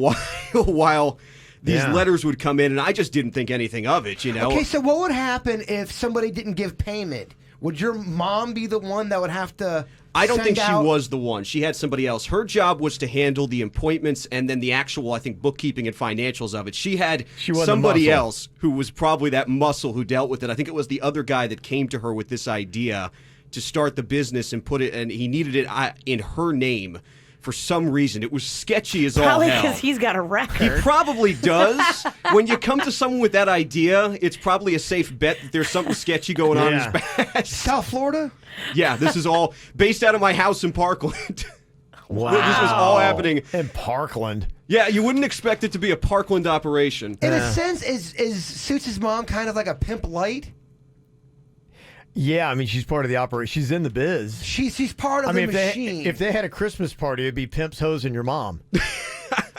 while. These letters would come in, and I just didn't think anything of it, Okay, so what would happen if somebody didn't give payment? Would your mom be the one that would have to I don't think send she out- was the one. She had somebody else. Her job was to handle the appointments and then the actual, I think, bookkeeping and financials of it. She had wasn't somebody muscle. else who was probably that muscle who dealt with it. I think it was the other guy that came to her with this idea to start the business and put it, and he needed it in her name. For some reason, it was sketchy as all Probably hell. because he's got a He record. probably does. When you come to someone with that idea, it's probably a safe bet that there's something sketchy going on in his past. South Florida? Yeah, this is all based out of my house in Parkland. Wow. This was all happening in Parkland. Yeah, you wouldn't expect it to be a Parkland operation. In a sense, is Suits' mom kind of like a pimp light? Yeah, I mean, she's part of the operation. She's in the biz. She's part of I mean, the machine. if they had a Christmas party, it'd be Pimps, Hoes, and your mom.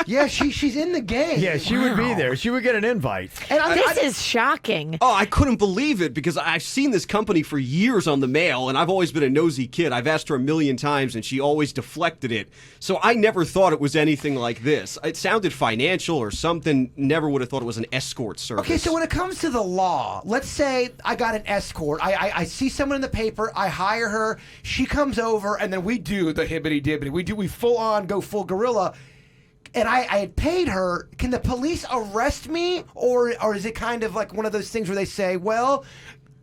Yeah, she's in the game. Yeah, she would be there. She would get an invite. And This is shocking. Oh, I couldn't believe it because I've seen this company for years on the mail, and I've always been a nosy kid. I've asked her a million times, and she always deflected it. So I never thought it was anything like this. It sounded financial or something. Never would have thought it was an escort service. Okay, so when it comes to the law, let's say I got an escort. I see someone in the paper. I hire her. She comes over, and then we do the hibbity dibbity. We full on go full gorilla. And I had paid her. Can the police arrest me, or is it kind of like one of those things where they say, well,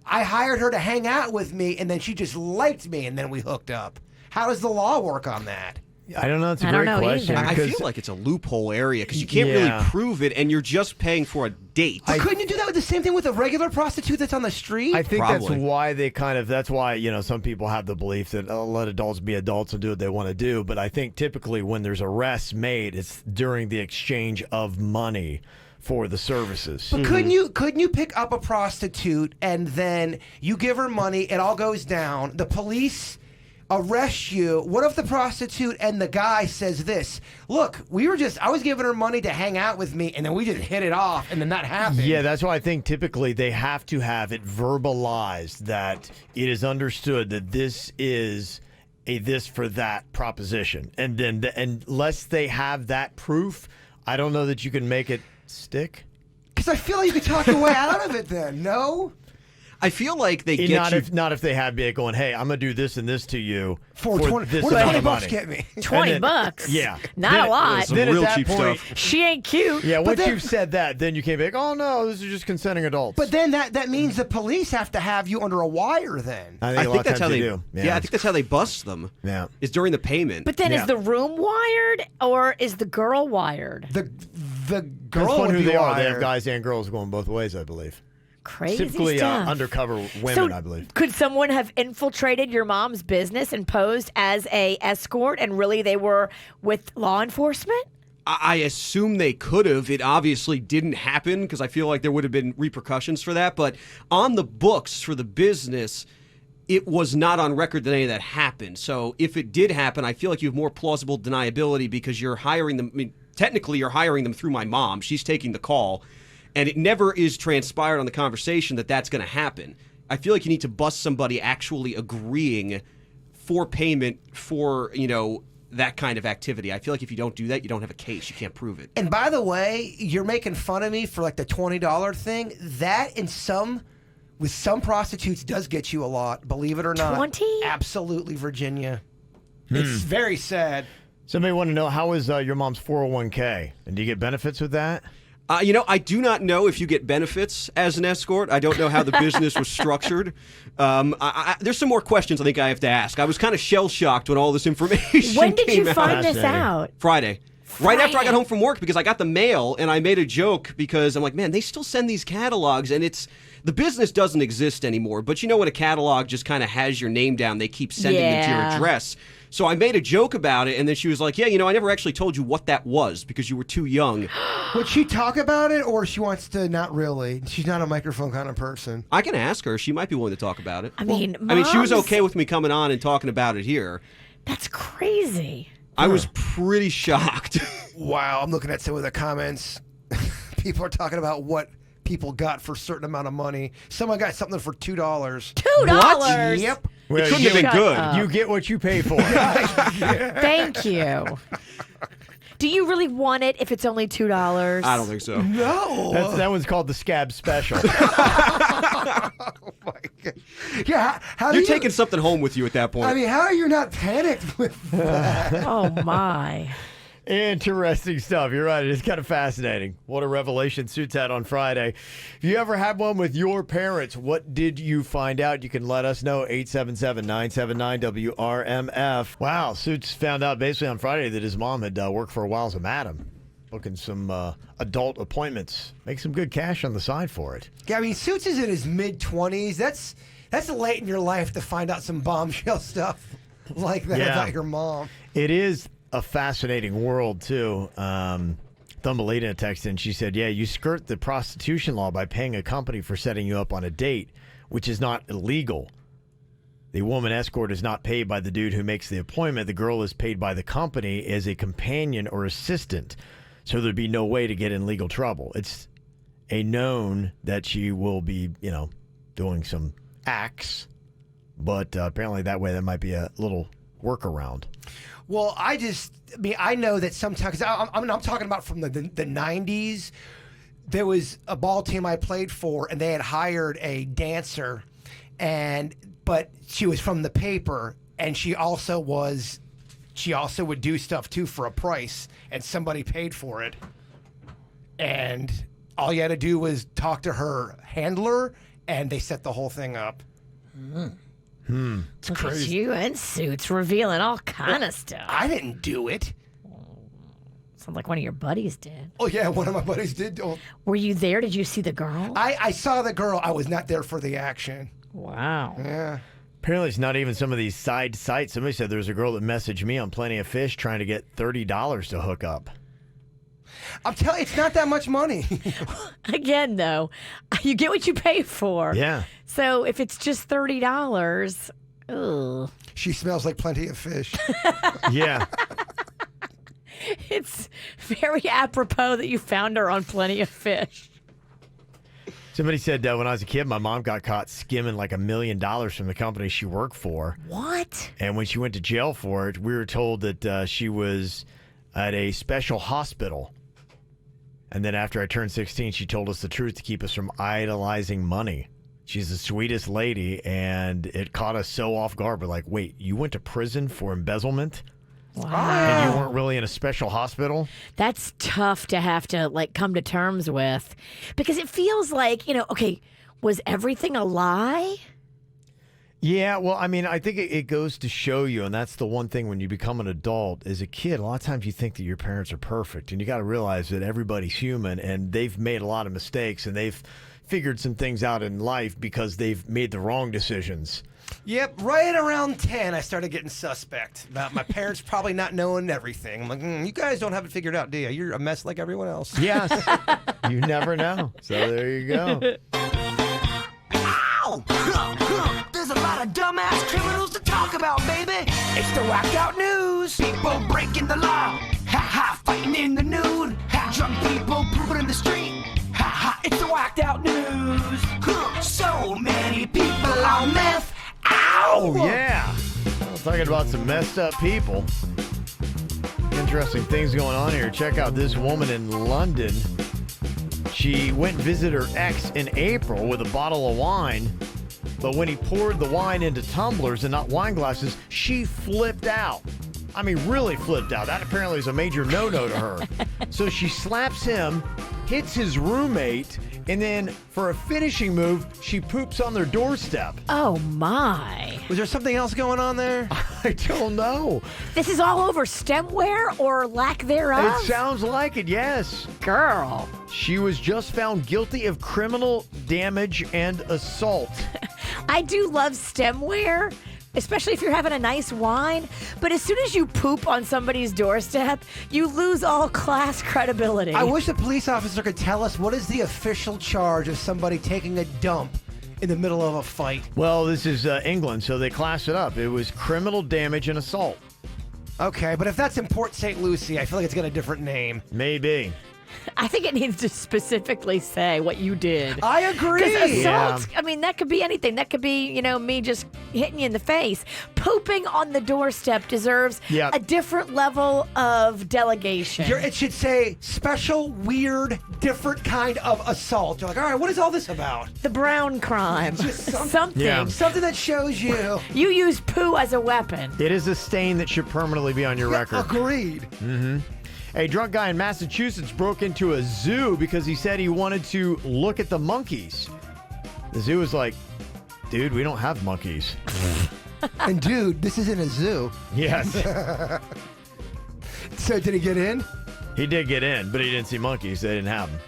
I hired her to hang out with me, and then she just liked me, and then we hooked up? How does the law work on that? I don't know. It's a I don't great know question. either. I because- feel like it's a loophole area because you can't really prove it, and you're just paying for a date. But couldn't you do that with the same thing with a regular prostitute that's on the street? I think Probably. that's why that's why, some people have the belief that let adults be adults and do what they want to do. But I think typically when there's arrests made, it's during the exchange of money for the services. But couldn't you pick up a prostitute and then you give her money, it all goes down, the police arrest you, what if the prostitute and the guy says this? Look, I was giving her money to hang out with me, and then we just hit it off, and then that happened. Yeah, that's why I think typically they have to have it verbalized that it is understood that this is a this for that proposition. And then unless they have that proof, I don't know that you can make it stick. Because I feel like you could talk your way out of it then, no? I feel like they get not you. Not if they have it going, hey, I'm going to do this and this to you for 20, this what amount $20 of money. get me? $20? Yeah. Not a lot. Some real cheap stuff. She ain't cute. Yeah, once you've said that, then you can't be like, oh, no, this is just consenting adults. But then that means the police have to have you under a wire then. I think that's how they do. Yeah, I think that's how they bust them. Yeah. Is during the payment. But then is the room wired or is the girl wired? The girl Depends on would who be they are. wired. They have guys and girls going both ways, I believe. Crazy Typically stuff. undercover women, So I believe. Could someone have infiltrated your mom's business and posed as a escort, and really they were with law enforcement? I assume they could have. It obviously didn't happen because I feel like there would have been repercussions for that. But on the books for the business, it was not on record that any of that happened. So if it did happen, I feel like you have more plausible deniability because you're hiring them. I mean, technically, you're hiring them through my mom. She's taking the call. And it never is transpired on the conversation that that's going to happen. I feel like you need to bust somebody actually agreeing for payment for, that kind of activity. I feel like if you don't do that, you don't have a case. You can't prove it. And by the way, you're making fun of me for like the $20 thing. That with some prostitutes does get you a lot, believe it or not. 20? Absolutely, Virginia. It's very sad. Somebody want to know, how is your mom's 401k? And do you get benefits with that? I do not know if you get benefits as an escort. I don't know how the business was structured. There's some more questions I think I have to ask. I was kind of shell-shocked when all this information When did came you out. find this out? Friday. Right after I got home from work because I got the mail and I made a joke because I'm like, man, they still send these catalogs and the business doesn't exist anymore. But you know when a catalog just kind of has your name down, they keep sending them to your address. So I made a joke about it, and then she was like, yeah, I never actually told you what that was because you were too young. Would she talk about it, or she wants to not really? She's not a microphone kind of person. I can ask her. She might be willing to talk about it. I mean, she was okay with me coming on and talking about it here. That's crazy. I was pretty shocked. Wow, I'm looking at some of the comments. People are talking about what people got for a certain amount of money. Someone got something for $2. $2? What? Yep. Well, it couldn't have been good. You get what you pay for. Thank you. Do you really want it if it's only $2? I don't think so. No. That one's called the Scab Special. Oh my God. Yeah, how You're taking something home with you at that point. I mean, how are you not panicked with that? Oh my. Interesting stuff. You're right. It is kind of fascinating. What a revelation Suits had on Friday. If you ever had one with your parents, what did you find out? You can let us know. 877-979-WRMF. Wow. Suits found out basically on Friday that his mom had worked for a while as a madam, booking some adult appointments. Make some good cash on the side for it. Yeah, I mean, Suits is in his mid-20s. That's late in your life to find out some bombshell stuff like that about your mom. It is a fascinating world, too. Thumbelina texted in. She said, yeah, you skirt the prostitution law by paying a company for setting you up on a date, which is not illegal. The woman escort is not paid by the dude who makes the appointment. The girl is paid by the company as a companion or assistant. So there'd be no way to get in legal trouble. It's a known that she will be, doing some acts, but apparently that way that might be a little workaround. Well, I know that sometimes, I'm talking about from the 90s, there was a ball team I played for, and they had hired a dancer, but she was from the paper, and she also would do stuff, too, for a price, and somebody paid for it. And all you had to do was talk to her handler, and they set the whole thing up. It's Look crazy. at you and Suits revealing all kind of stuff. I didn't do it. Sounds like one of your buddies did. Oh, yeah, one of my buddies did. Were you there? Did you see the girl? I saw the girl. I was not there for the action. Wow. Yeah. Apparently, it's not even some of these side sites. Somebody said there's a girl that messaged me on Plenty of Fish trying to get $30 to hook up. I'm telling you, it's not that much money. Again, though, you get what you pay for. Yeah. So if it's just $30, Ugh. She smells like Plenty of Fish. Yeah. It's very apropos that you found her on Plenty of Fish. Somebody said when I was a kid, my mom got caught skimming like $1 million from the company she worked for. What? And when she went to jail for it, we were told that she was at a special hospital. And then after I turned 16, she told us the truth to keep us from idolizing money. She's the sweetest lady, and it caught us so off guard. We're like, wait, you went to prison for embezzlement? Wow. And you weren't really in a special hospital? That's tough to have to like come to terms with, because it feels like, okay, was everything a lie? Yeah, well, I mean, I think it goes to show you, and that's the one thing when you become an adult. As a kid, a lot of times you think that your parents are perfect, and you got to realize that everybody's human, and they've made a lot of mistakes, and they've figured some things out in life because they've made the wrong decisions. Yep, right around 10, I started getting suspect about my parents probably not knowing everything. I'm like, you guys don't have it figured out, do you? You're a mess like everyone else. Yes. You never know. So there you go. Ow! There's a lot of dumbass criminals to talk about, baby. It's the whacked out news. People breaking the law. Ha-ha, fighting in the nude. Drunk people pooping in the street. Ha-ha, it's the whacked out news. So many people on meth. Ow! Oh, yeah. Well, talking about some messed up people. Interesting things going on here. Check out this woman in London. She went and visited her ex in April with a bottle of wine, but when he poured the wine into tumblers and not wine glasses, she flipped out. I mean, really flipped out. That apparently is a major no-no to her. So she slaps him, hits his roommate, and then for a finishing move, she poops on their doorstep. Oh, my. Was there something else going on there? I don't know. This is all over stemware or lack thereof? It sounds like it, yes. Girl. She was just found guilty of criminal damage and assault. I do love stemware, especially if you're having a nice wine. But as soon as you poop on somebody's doorstep, you lose all class credibility. I wish a police officer could tell us what is the official charge of somebody taking a dump in the middle of a fight. Well, this is England, so they class it up. It was criminal damage and assault. Okay, but if that's in Port St. Lucie, I feel like it's got a different name. Maybe. I think it needs to specifically say what you did. I agree. Because assault, I mean, that could be anything. That could be, me just hitting you in the face. Pooping on the doorstep deserves a different level of delegation. It should say special, weird, different kind of assault. You're like, all right, what is all this about? The brown crime. Just something. Yeah. Something that shows you. You use poo as a weapon. It is a stain that should permanently be on your record. Agreed. Mm-hmm. A drunk guy in Massachusetts broke into a zoo because he said he wanted to look at the monkeys. The zoo was like, dude, we don't have monkeys. And dude, this isn't a zoo. Yes. So did he get in? He did get in, but he didn't see monkeys. They didn't have them.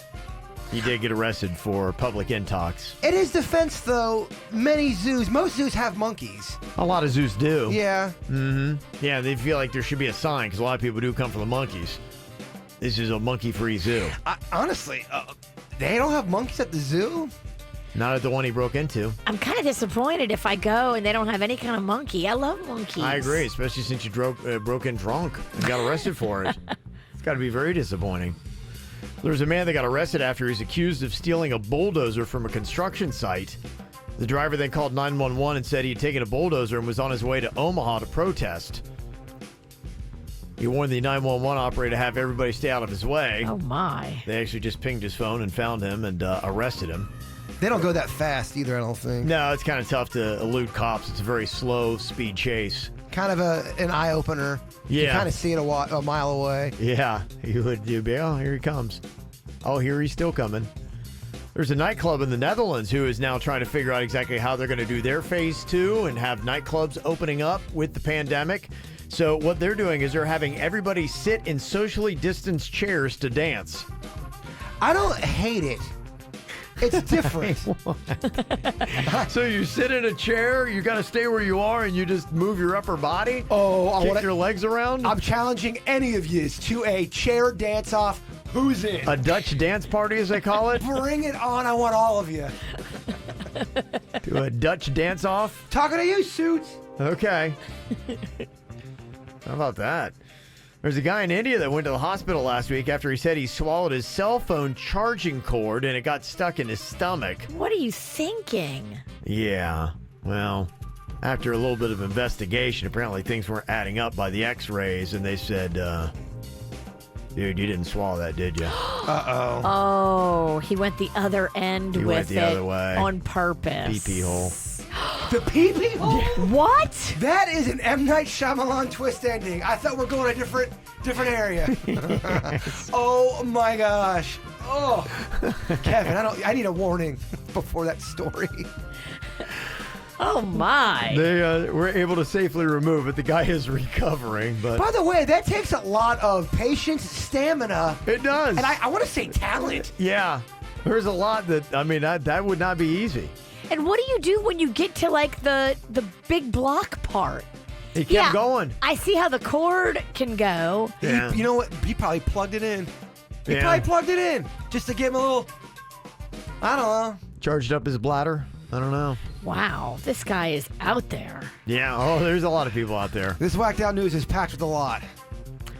He did get arrested for public intox. In his defense, though, most zoos have monkeys. A lot of zoos do. Yeah. Mm-hmm. Yeah, they feel like there should be a sign because a lot of people do come for the monkeys. This is a monkey-free zoo. Honestly, they don't have monkeys at the zoo? Not at the one he broke into. I'm kind of disappointed if I go and they don't have any kind of monkey. I love monkeys. I agree, especially since you broke in drunk and got arrested for it. It's got to be very disappointing. There's a man that got arrested after he's accused of stealing a bulldozer from a construction site. The driver then called 911 and said he had taken a bulldozer and was on his way to Omaha to protest. He warned the 911 operator to have everybody stay out of his way. Oh, my. They actually just pinged his phone and found him and arrested him. They don't go that fast either, I don't think. No, it's kind of tough to elude cops. It's a very slow speed chase. Kind of an eye-opener. Yeah. You can kind of see it a mile away. Yeah, you would do. Oh, here he comes. Oh, here he's still coming. There's a nightclub in the Netherlands who is now trying to figure out exactly how they're going to do their phase 2 and have nightclubs opening up with the pandemic. So what they're doing is they're having everybody sit in socially distanced chairs to dance. I don't hate it. It's different. So you sit in a chair, you got to stay where you are, and you just move your upper body? Kick your legs around? I'm challenging any of you to a chair dance-off. Who's in? A Dutch dance party, as they call it? Bring it on. I want all of you. To a Dutch dance-off? Talking to you, Suits. Okay. How about that? There's a guy in India that went to the hospital last week after he said he swallowed his cell phone charging cord and it got stuck in his stomach. What are you thinking? Yeah. Well, after a little bit of investigation, apparently things weren't adding up by the x-rays, and they said, dude, you didn't swallow that, did you? Uh-oh. Oh, he went the other end He with went the it other way. on purpose. Pee-pee hole. The pee-pee hole? What? That is an M. Night Shyamalan twist ending. I thought we're going a different area. Oh, my gosh. Oh. Kevin, I need a warning before that story. Oh, my. They were able to safely remove it. The guy is recovering, but... By the way, that takes a lot of patience, stamina. It does. And I want to say talent. Yeah. There's a lot that would not be easy. And what do you do when you get to, like, the big block part? He kept going. I see how the cord can go. Yeah. You know what? He probably plugged it in. He Yeah. probably plugged it in just to give him a little, I don't know. Charged up his bladder? I don't know. Wow, this guy is out there. Yeah. Oh, there's a lot of people out there. This whacked out news is packed with a lot.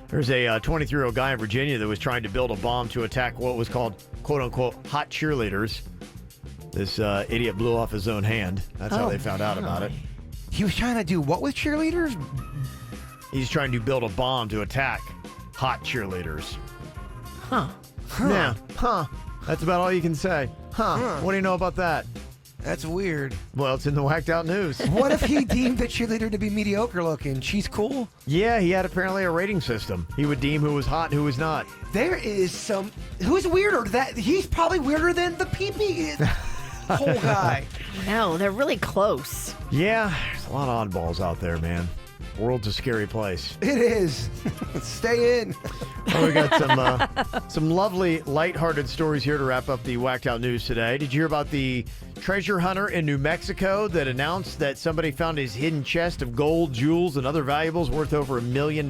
There's a 23-year-old guy in Virginia that was trying to build a bomb to attack what was called, quote-unquote, hot cheerleaders. This idiot blew off his own hand. That's how they found out about it. He was trying to do what with cheerleaders? He's trying to build a bomb to attack hot cheerleaders. Huh. Yeah. Huh. That's about all you can say. Huh. What do you know about that? That's weird. Well, it's in the whacked out news. What if he deemed the cheerleader to be mediocre looking? She's cool? Yeah, he had apparently a rating system. He would deem who was hot and who was not. There is some... Who's weirder? He's probably weirder than the pee-pee whole guy. No, they're really close. Yeah, there's a lot of oddballs out there, man. World's a scary place. It is. Stay in. Well, we got some lovely, lighthearted stories here to wrap up the whacked out news today. Did you hear about the treasure hunter in New Mexico that announced that somebody found his hidden chest of gold, jewels, and other valuables worth over $1 million?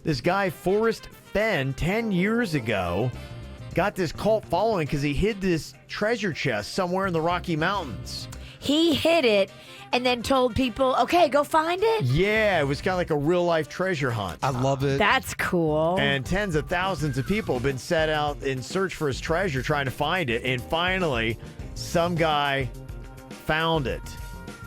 This guy, Forrest Fenn, 10 years ago, got this cult following because he hid this treasure chest somewhere in the Rocky Mountains. He hid it and then told people, okay, go find it? Yeah, it was kind of like a real-life treasure hunt. I love it. That's cool. And tens of thousands of people have been set out in search for his treasure, trying to find it. And finally, some guy found it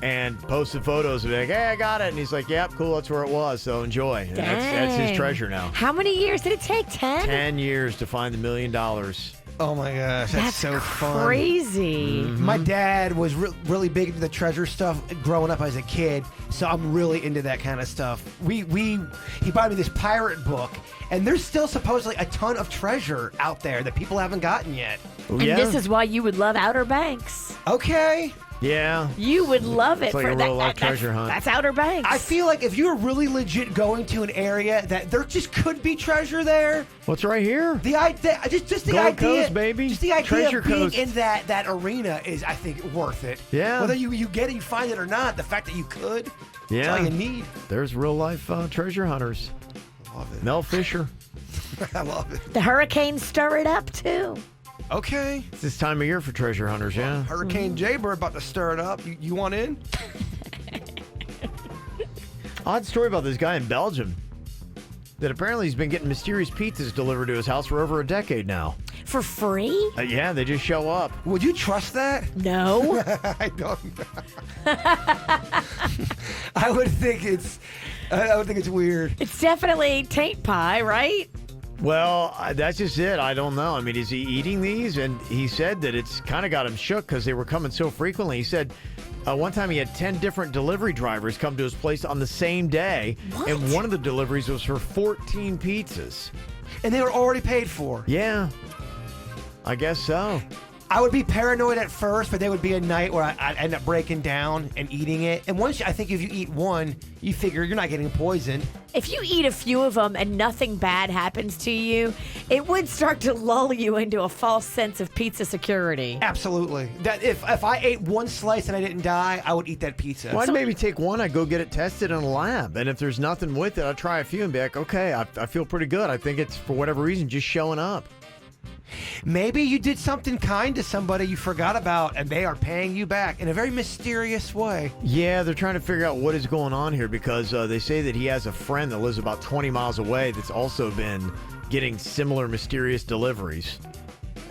and posted photos of it. Like, hey, I got it. And he's like, yep, cool, that's where it was. So enjoy. And that's his treasure now. How many years did it take? 10? 10 years to find the $1 million. Oh my gosh, that's so fun. Crazy. My dad was really big into the treasure stuff growing up as a kid, so I'm really into that kind of stuff. He bought me this pirate book, and there's still supposedly a ton of treasure out there that people haven't gotten yet. Oh, And yeah? this is why you would love Outer Banks. Okay. Yeah. You would love it. It's like for a that, real-life that's- treasure hunt. That's Outer Banks. I feel like if you're really legit going to an area that there just could be treasure there. What's right here? The idea, just the Gold idea, Coast, baby. Just the idea Treasure of being Coast. in that arena is, I think, worth it. Yeah. Whether you get it, you find it or not, the fact that you could, Yeah. that's all you need. There's real-life treasure hunters. Love it. Mel Fisher. I love it. The hurricanes stir it up, too. Okay. It's this time of year for treasure hunters, yeah. Hurricane Jaybird about to stir it up. You want in? Odd story about this guy in Belgium that apparently he's been getting mysterious pizzas delivered to his house for over a decade now. For free? Yeah, they just show up. Would you trust that? No. I don't. I would think it's weird. It's definitely taint pie, right? Well, that's just it. I don't know. I mean, is he eating these? And he said that it's kind of got him shook because they were coming so frequently. He said one time he had 10 different delivery drivers come to his place on the same day. What? And one of the deliveries was for 14 pizzas. And they were already paid for. Yeah, I guess so. I would be paranoid at first, but there would be a night where I'd end up breaking down and eating it. And once, I think if you eat one, you figure you're not getting poisoned. If you eat a few of them and nothing bad happens to you, it would start to lull you into a false sense of pizza security. Absolutely. That if I ate one slice and I didn't die, I would eat that pizza. Well, I'd maybe take one, I'd go get it tested in a lab. And if there's nothing with it, I'd try a few and be like, okay, I feel pretty good. I think it's, for whatever reason, just showing up. Maybe you did something kind to somebody you forgot about, and they are paying you back in a very mysterious way. Yeah, they're trying to figure out what is going on here because they say that he has a friend that lives about 20 miles away that's also been getting similar mysterious deliveries.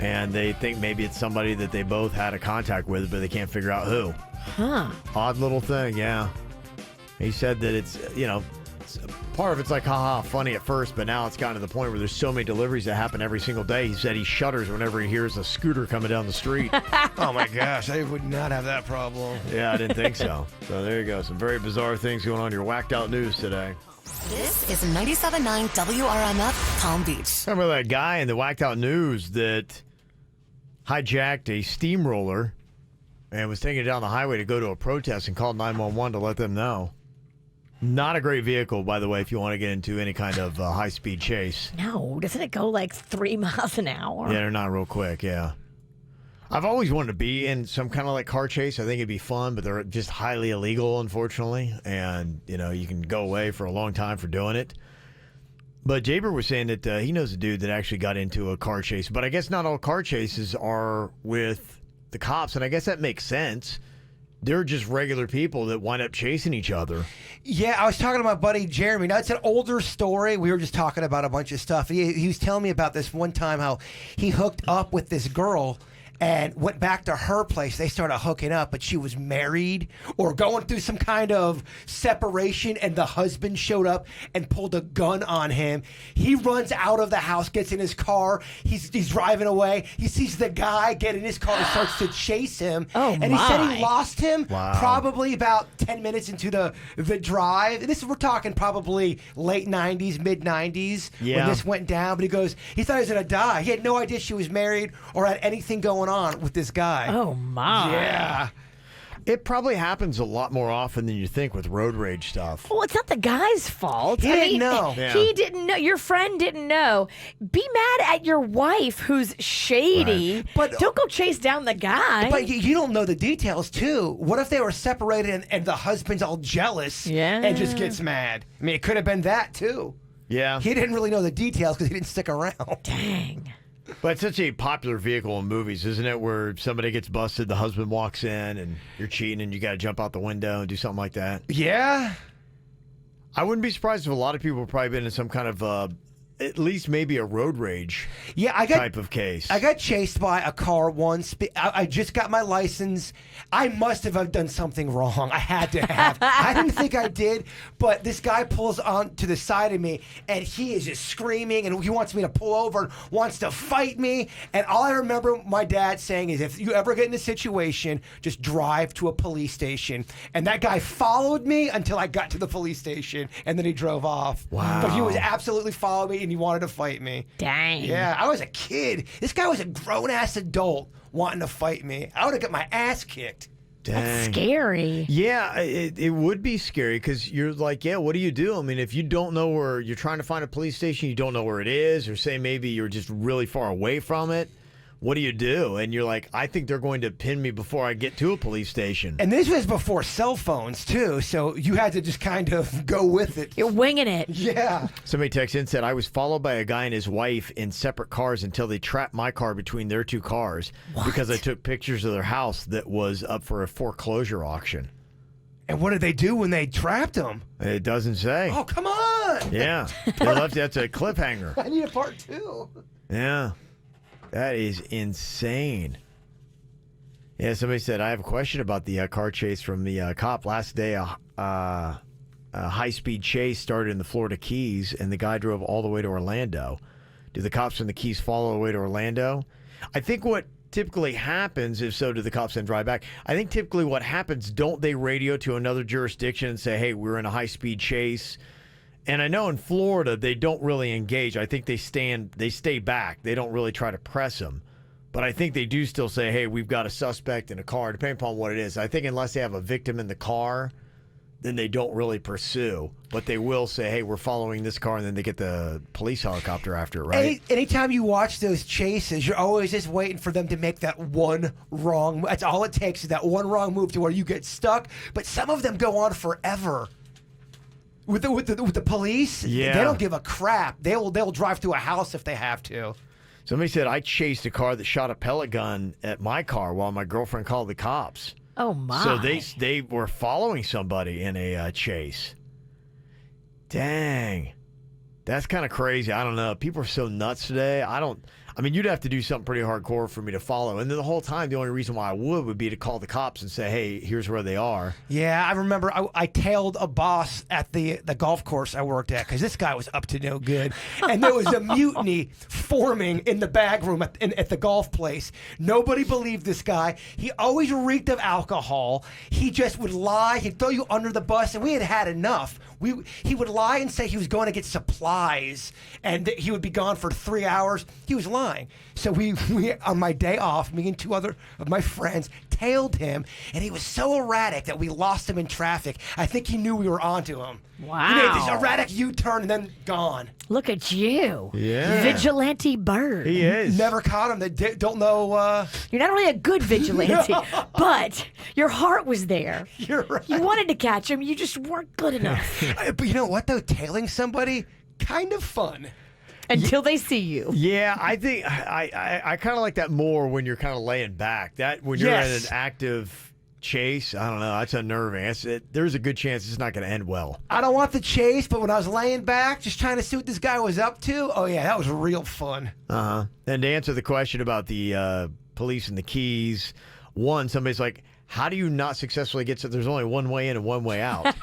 And they think maybe it's somebody that they both had a contact with, but they can't figure out who. Huh. Odd little thing, yeah. He said that it's, part of it's like, haha, funny at first, but now it's gotten to the point where there's so many deliveries that happen every single day. He said he shudders whenever he hears a scooter coming down the street. Oh my gosh, I would not have that problem. Yeah, I didn't think so. So there you go. Some very bizarre things going on in your whacked out news today. This is 97.9 WRMF Palm Beach. Remember that guy in the whacked out news that hijacked a steamroller and was taking it down the highway to go to a protest and called 911 to let them know? Not a great vehicle, by the way, if you want to get into any kind of high-speed chase. No, doesn't it go like 3 miles an hour? Yeah, they're not real quick, yeah. I've always wanted to be in some kind of like car chase. I think it'd be fun, but they're just highly illegal, unfortunately. And, you can go away for a long time for doing it. But Jaber was saying that he knows a dude that actually got into a car chase. But I guess not all car chases are with the cops, and I guess that makes sense. They're just regular people that wind up chasing each other. Yeah, I was talking to my buddy Jeremy. Now, it's an older story. We were just talking about a bunch of stuff. He was telling me about this one time how he hooked up with this girl and went back to her place. They started hooking up, but she was married or going through some kind of separation, and the husband showed up and pulled a gun on him. He runs out of the house, gets in his car. He's driving away. He sees the guy get in his car and starts to chase him. Oh, and he said he lost him probably about 10 minutes into the drive. And we're talking probably late 90s, mid 90s when this went down. But he goes, he thought he was going to die. He had no idea she was married or had anything going on with this guy. Oh my. Yeah. It probably happens a lot more often than you think with road rage stuff. Well, it's not the guy's fault. He didn't know. Yeah. He didn't know. Your friend didn't know. Be mad at your wife who's shady, Right. But don't go chase down the guy. But you don't know the details, too. What if they were separated and the husband's all jealous and just gets mad? I mean, it could have been that, too. Yeah. He didn't really know the details because he didn't stick around. Dang. But it's such a popular vehicle in movies, isn't it? Where somebody gets busted, the husband walks in, and you're cheating, and you got to jump out the window and do something like that. Yeah. I wouldn't be surprised if a lot of people have probably been in some kind of, at least maybe a road rage type of case. I got chased by a car once. I just got my license. I must have done something wrong. I had to have. I didn't think I did, but this guy pulls on to the side of me, and he is just screaming, and he wants me to pull over and wants to fight me. And all I remember my dad saying is, if you ever get in a situation, just drive to a police station. And that guy followed me until I got to the police station, and then he drove off. Wow. But he was absolutely following me, and he wanted to fight me. Dang. Yeah, I was a kid. This guy was a grown-ass adult wanting to fight me. I would have got my ass kicked. Dang. That's scary. Yeah, it would be scary because you're like, yeah, what do you do? I mean, if you don't know where you're trying to find a police station, you don't know where it is, or say maybe you're just really far away from it, what do you do? And you're like, I think they're going to pin me before I get to a police station. And this was before cell phones, too, so you had to just kind of go with it. You're winging it. Yeah. Somebody texted in and said, I was followed by a guy and his wife in separate cars until they trapped my car between their two cars because I took pictures of their house that was up for a foreclosure auction. And what did they do when they trapped him? It doesn't say. Oh, come on! Yeah. They left, that's a cliffhanger. I need a part 2. Yeah. That is insane. Yeah, somebody said, I have a question about the car chase from the cop. Last day, a high-speed chase started in the Florida Keys, and the guy drove all the way to Orlando. Do the cops from the Keys follow the way to Orlando? I think what typically happens, if so, do the cops then drive back? I think typically what happens, don't they radio to another jurisdiction and say, hey, we're in a high-speed chase? And I know in Florida, they don't really engage. I think they stay back. They don't really try to press them. But I think they do still say, hey, we've got a suspect in a car, depending upon what it is. I think unless they have a victim in the car, then they don't really pursue. But they will say, hey, we're following this car, and then they get the police helicopter after it, right? Anytime you watch those chases, you're always just waiting for them to make that one wrong move. That's all it takes, is that one wrong move to where you get stuck. But some of them go on forever. With the police, Yeah. they don't give a crap. They'll drive through a house if they have to. Somebody said I chased a car that shot a pellet gun at my car while my girlfriend called the cops. Oh, my. So they were following somebody in a chase. Dang. That's kind of crazy. I don't know. People are so nuts today. I mean, you'd have to do something pretty hardcore for me to follow. And then the whole time, the only reason why I would be to call the cops and say, hey, here's where they are. Yeah, I remember I tailed a boss at the golf course I worked at because this guy was up to no good. And there was a mutiny forming in the bag room at the golf place. Nobody believed this guy. He always reeked of alcohol. He just would lie. He'd throw you under the bus, and we had had enough. He would lie and say he was going to get supplies and that he would be gone for 3 hours. He was lying. So we on my day off, me and 2 other of my friends tailed him, and he was so erratic that we lost him in traffic. I think he knew we were onto him. Wow. He made this erratic U-turn and then gone. Look at you. Yeah. Vigilante bird. He is. Never caught him. They don't know. You're not only a good vigilante, but your heart was there. You're right. You wanted to catch him. You just weren't good enough. But you know what, though? Tailing somebody, kind of fun. Until they see you. Yeah, I think I kind of like that more when you're kind of laying back. That when you're in an active chase, I don't know, that's unnerving. There's a good chance it's not going to end well. I don't want the chase, but when I was laying back, just trying to see what this guy was up to, oh yeah, that was real fun. And to answer the question about the police and the keys, one, somebody's like, how do you not successfully get there's only one way in and one way out?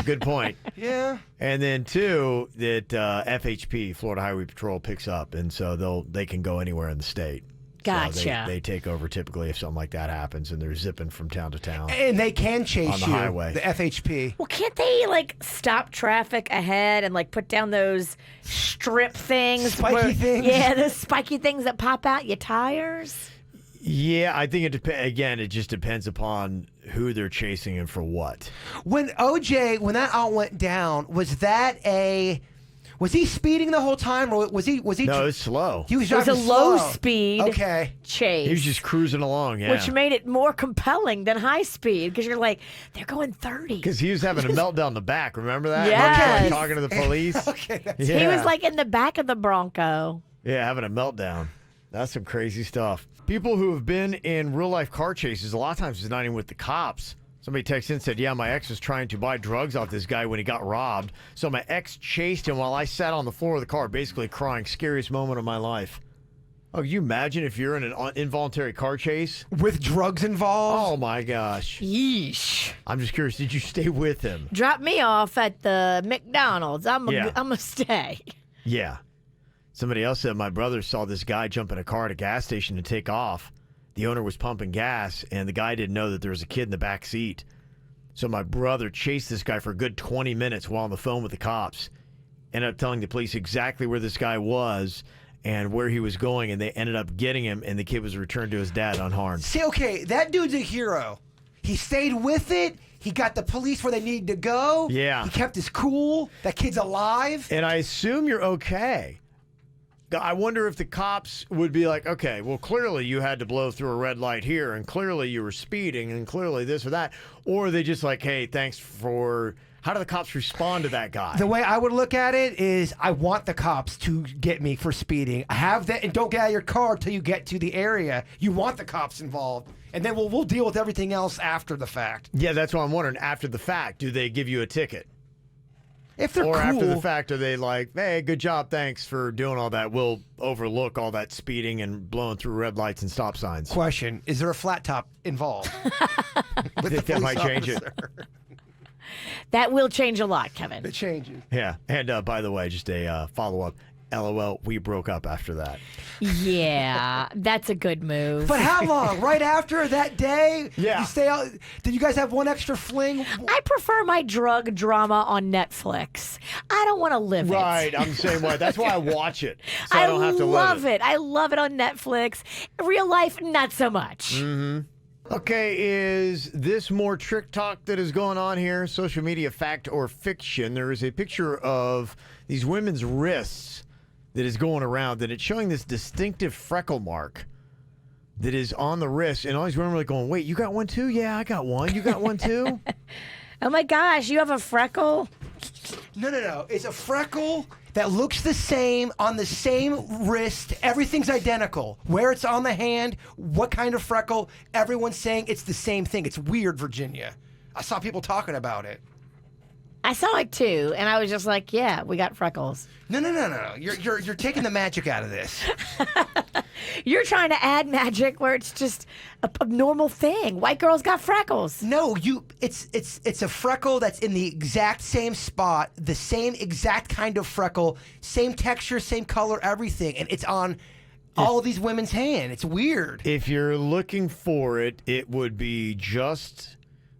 Good point. Yeah. And then two, that FHP, Florida Highway Patrol, picks up, and so they can go anywhere in the state. Gotcha. So they take over typically if something like that happens, and they're zipping from town to town. And they can chase on the you, highway. the FHP. Well, can't they like stop traffic ahead and like put down those strip things? Spiky things? Yeah, those spiky things that pop out your tires. Yeah, I think it depends. Again, it just depends upon who they're chasing and for what. When that all went down, was he speeding the whole time, or was he? No, it's slow. He was It was driving a low slow. speed chase. He was just cruising along, yeah. Which made it more compelling than high speed because you're like, they're going 30. Because he was having a meltdown in the back. Remember that? Yes. He was talking to the police. Okay, yeah. He was like in the back of the Bronco. Yeah, having a meltdown. That's some crazy stuff. People who have been in real life car chases, a lot of times it's not even with the cops. Somebody texted in and said, yeah, my ex was trying to buy drugs off this guy when he got robbed. So my ex chased him while I sat on the floor of the car, basically crying. Scariest moment of my life. Oh, you imagine if you're in an involuntary car chase? With drugs involved? Oh, my gosh. Yeesh. I'm just curious, did you stay with him? Drop me off at the McDonald's. I'm going to stay. Yeah. Somebody else said, my brother saw this guy jump in a car at a gas station and take off. The owner was pumping gas, and the guy didn't know that there was a kid in the back seat. So my brother chased this guy for a good 20 minutes while on the phone with the cops. Ended up telling the police exactly where this guy was and where he was going, and they ended up getting him, and the kid was returned to his dad unharmed. See, okay, that dude's a hero. He stayed with it. He got the police where they needed to go. Yeah. He kept his cool. That kid's alive. And I assume you're okay. I wonder if the cops would be like, okay, well, clearly you had to blow through a red light here, and clearly you were speeding, and clearly this or that. Or are they just like, hey, thanks for... How do the cops respond to that guy? The way I would look at it is I want the cops to get me for speeding. Have that, and don't get out of your car till you get to the area. You want the cops involved. And then we'll deal with everything else after the fact. Yeah, that's what I'm wondering. After the fact, do they give you a ticket? If they're or cool. After the fact, are they like, hey, good job, thanks for doing all that. We'll overlook all that speeding and blowing through red lights and stop signs. Question, is there a flat top involved? With that might change it. That will change a lot, Kevin. It changes. Yeah. And by the way, just a follow-up. LOL, we broke up after that. Yeah, that's a good move. But how long? Right after that day? Yeah. You stay out. Did you guys have one extra fling? I prefer my drug drama on Netflix. I don't want to live it. Right, I'm the same way. That's why I watch it. So I don't have to love live it. I love it on Netflix. Real life, not so much. Mm-hmm. Okay, is this more trick talk that is going on here? Social media fact or fiction? There is a picture of these women's wrists that is going around, and it's showing this distinctive freckle mark that is on the wrist, and all these women are like going, wait, you got one too? Yeah, I got one. You got one too? Oh my gosh, you have a freckle? No. It's a freckle that looks the same on the same wrist. Everything's identical. Where it's on the hand, what kind of freckle, everyone's saying it's the same thing. It's weird, Virginia. I saw people talking about it. I saw it too, and I was just like, yeah, we got freckles. No. You're taking the magic out of this. You're trying to add magic where it's just a normal thing. White girls got freckles. No, it's a freckle that's in the exact same spot, the same exact kind of freckle, same texture, same color, everything, and it's on all these women's hand. It's weird. If you're looking for it, it would be just,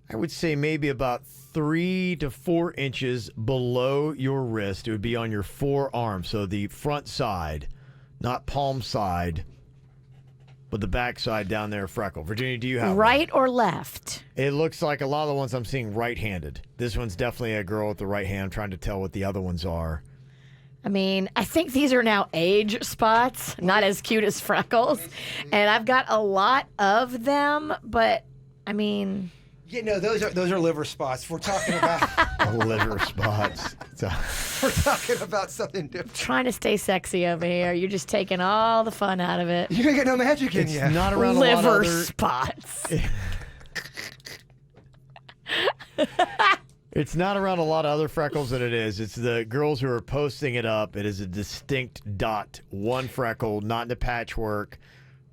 I would say maybe about 3 to 4 inches below your wrist. It would be on your forearm, so the front side, not palm side, but the back side down there, freckle. Virginia, do you have right or left? It looks like a lot of the ones I'm seeing right-handed. This one's definitely a girl with the right hand. I'm trying to tell what the other ones are. I mean, I think these are now age spots, not as cute as freckles. And I've got a lot of them, but I mean... Yeah, no, those are liver spots. We're talking about liver spots. We're talking about something different. Trying to stay sexy over here. You're just taking all the fun out of it. You're gonna get no magic in you. It's not around liver a lot of other... spots. It's not around a lot of other freckles than it is. It's the girls who are posting it up. It is a distinct dot, one freckle, not in the patchwork.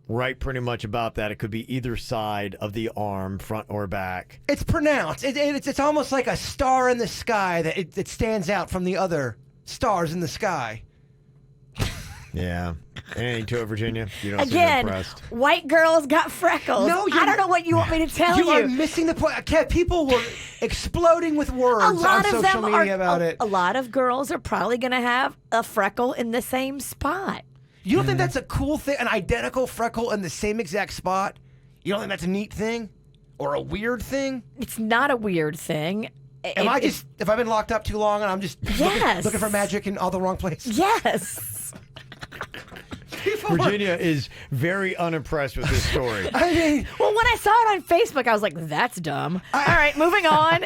Right, pretty much about that. It could be either side of the arm, front or back. It's pronounced. It's almost like a star in the sky that it stands out from the other stars in the sky. Yeah. Anything to it, Virginia? You don't Again, seem impressed. White girls got freckles. No, I don't know what you want me to tell you. You are missing the point. Kev, people were exploding with words on social media about it. A lot of girls are probably going to have a freckle in the same spot. You don't think that's a cool thing? An identical freckle in the same exact spot? You don't think that's a neat thing? Or a weird thing? It's not a weird thing. If I've been locked up too long and I'm just looking for magic in all the wrong places? Yes. Virginia is very unimpressed with this story. I mean... Well, when I saw it on Facebook, I was like, that's dumb. All right, moving on.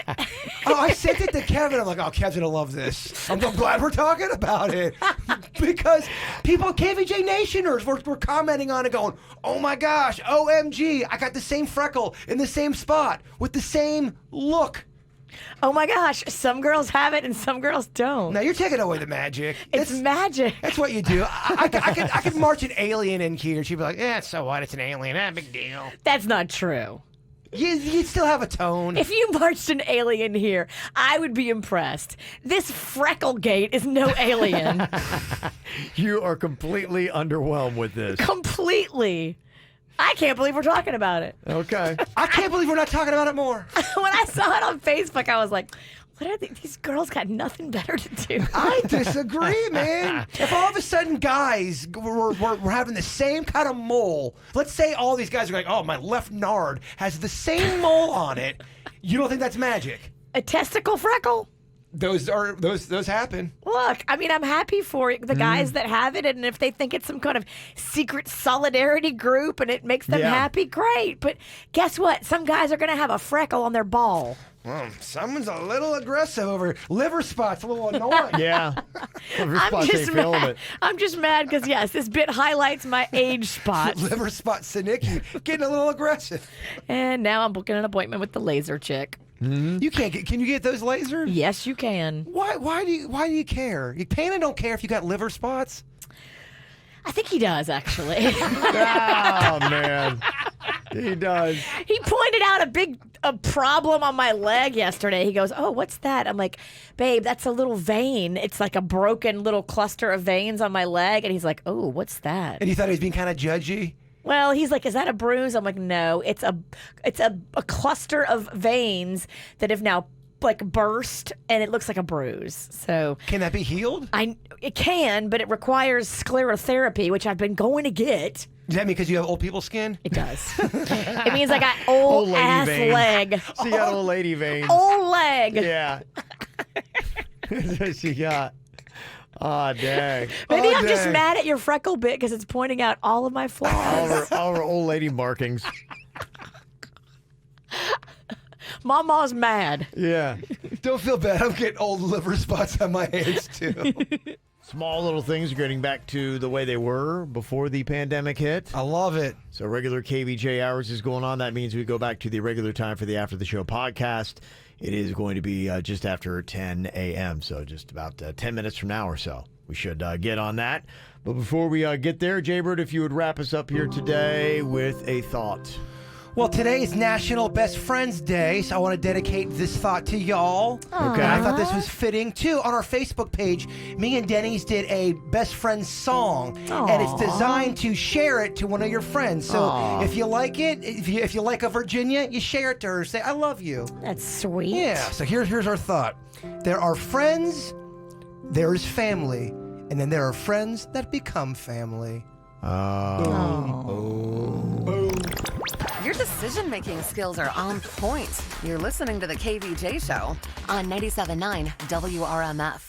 I sent it to Kevin. I'm like, oh, Kev's going to love this. I'm so glad we're talking about it. Because people, KVJ Nationers, were commenting on it going, oh my gosh, OMG, I got the same freckle in the same spot with the same look. Oh my gosh, some girls have it and some girls don't. Now you're taking away the magic. It's magic. That's what you do. I could march an alien in here. She'd be like, yeah, so what? It's an alien. Big deal. That's not true. You'd still have a tone. If you marched an alien here, I would be impressed. This Frecklegate is no alien. You are completely underwhelmed with this. Completely. I can't believe we're talking about it. Okay. I can't believe we're not talking about it more. When I saw it on Facebook, I was like, what are these girls got nothing better to do? I disagree, man. If all of a sudden guys were having the same kind of mole, let's say all these guys are like, oh, my left nard has the same mole on it, you don't think that's magic? A testicle freckle? Those happen. Look, I mean, I'm happy for the guys that have it, and if they think it's some kind of secret solidarity group and it makes them happy, great. But guess what? Some guys are going to have a freckle on their ball. Well, someone's a little aggressive over liver spots, a little annoying. Yeah. Liver spots ain't feeling it. I'm just mad because, yes, this bit highlights my age spots. Liver spot Sinicki getting a little aggressive. And now I'm booking an appointment with the laser chick. Mm-hmm. You can't can you get those lasered? Yes, you can. Why do you care? Panda don't care if you got liver spots. I think he does, actually. Oh, man. He does. He pointed out a problem on my leg yesterday. He goes, oh, what's that? I'm like, babe, that's a little vein. It's like a broken little cluster of veins on my leg. And he's like, oh, what's that? And you thought he was being kind of judgy? Well, he's like, is that a bruise? I'm like, no, it's a cluster of veins that have now like burst, and it looks like a bruise. So can that be healed? It can, but it requires sclerotherapy, which I've been going to get. Does that mean because you have old people skin? It does. It means I got old ass veins. leg. She got old lady veins. Old leg. Yeah. That's what she got. Oh, dang. Maybe I'm just mad at your freckle bit because it's pointing out all of my flaws. All of our old lady markings. Mama's mad. Yeah. Don't feel bad. I'm getting old liver spots on my hands, too. Small little things are getting back to the way they were before the pandemic hit. I love it. So regular KVJ hours is going on. That means we go back to the regular time for the After the Show podcast. It is going to be just after 10 a.m., so just about 10 minutes from now or so. We should get on that. But before we get there, Jaybird, if you would wrap us up here today with a thought. Well, today is National Best Friends Day, so I want to dedicate this thought to y'all. Okay. And I thought this was fitting, too. On our Facebook page, me and Denny's did a best friends song, and it's designed to share it to one of your friends. So if you like it, if you like a Virginia, you share it to her. Say, I love you. That's sweet. Yeah, so here's our thought. There are friends, there is family, and then there are friends that become family. Your decision-making skills are on point. You're listening to the KVJ Show on 97.9 WRMF.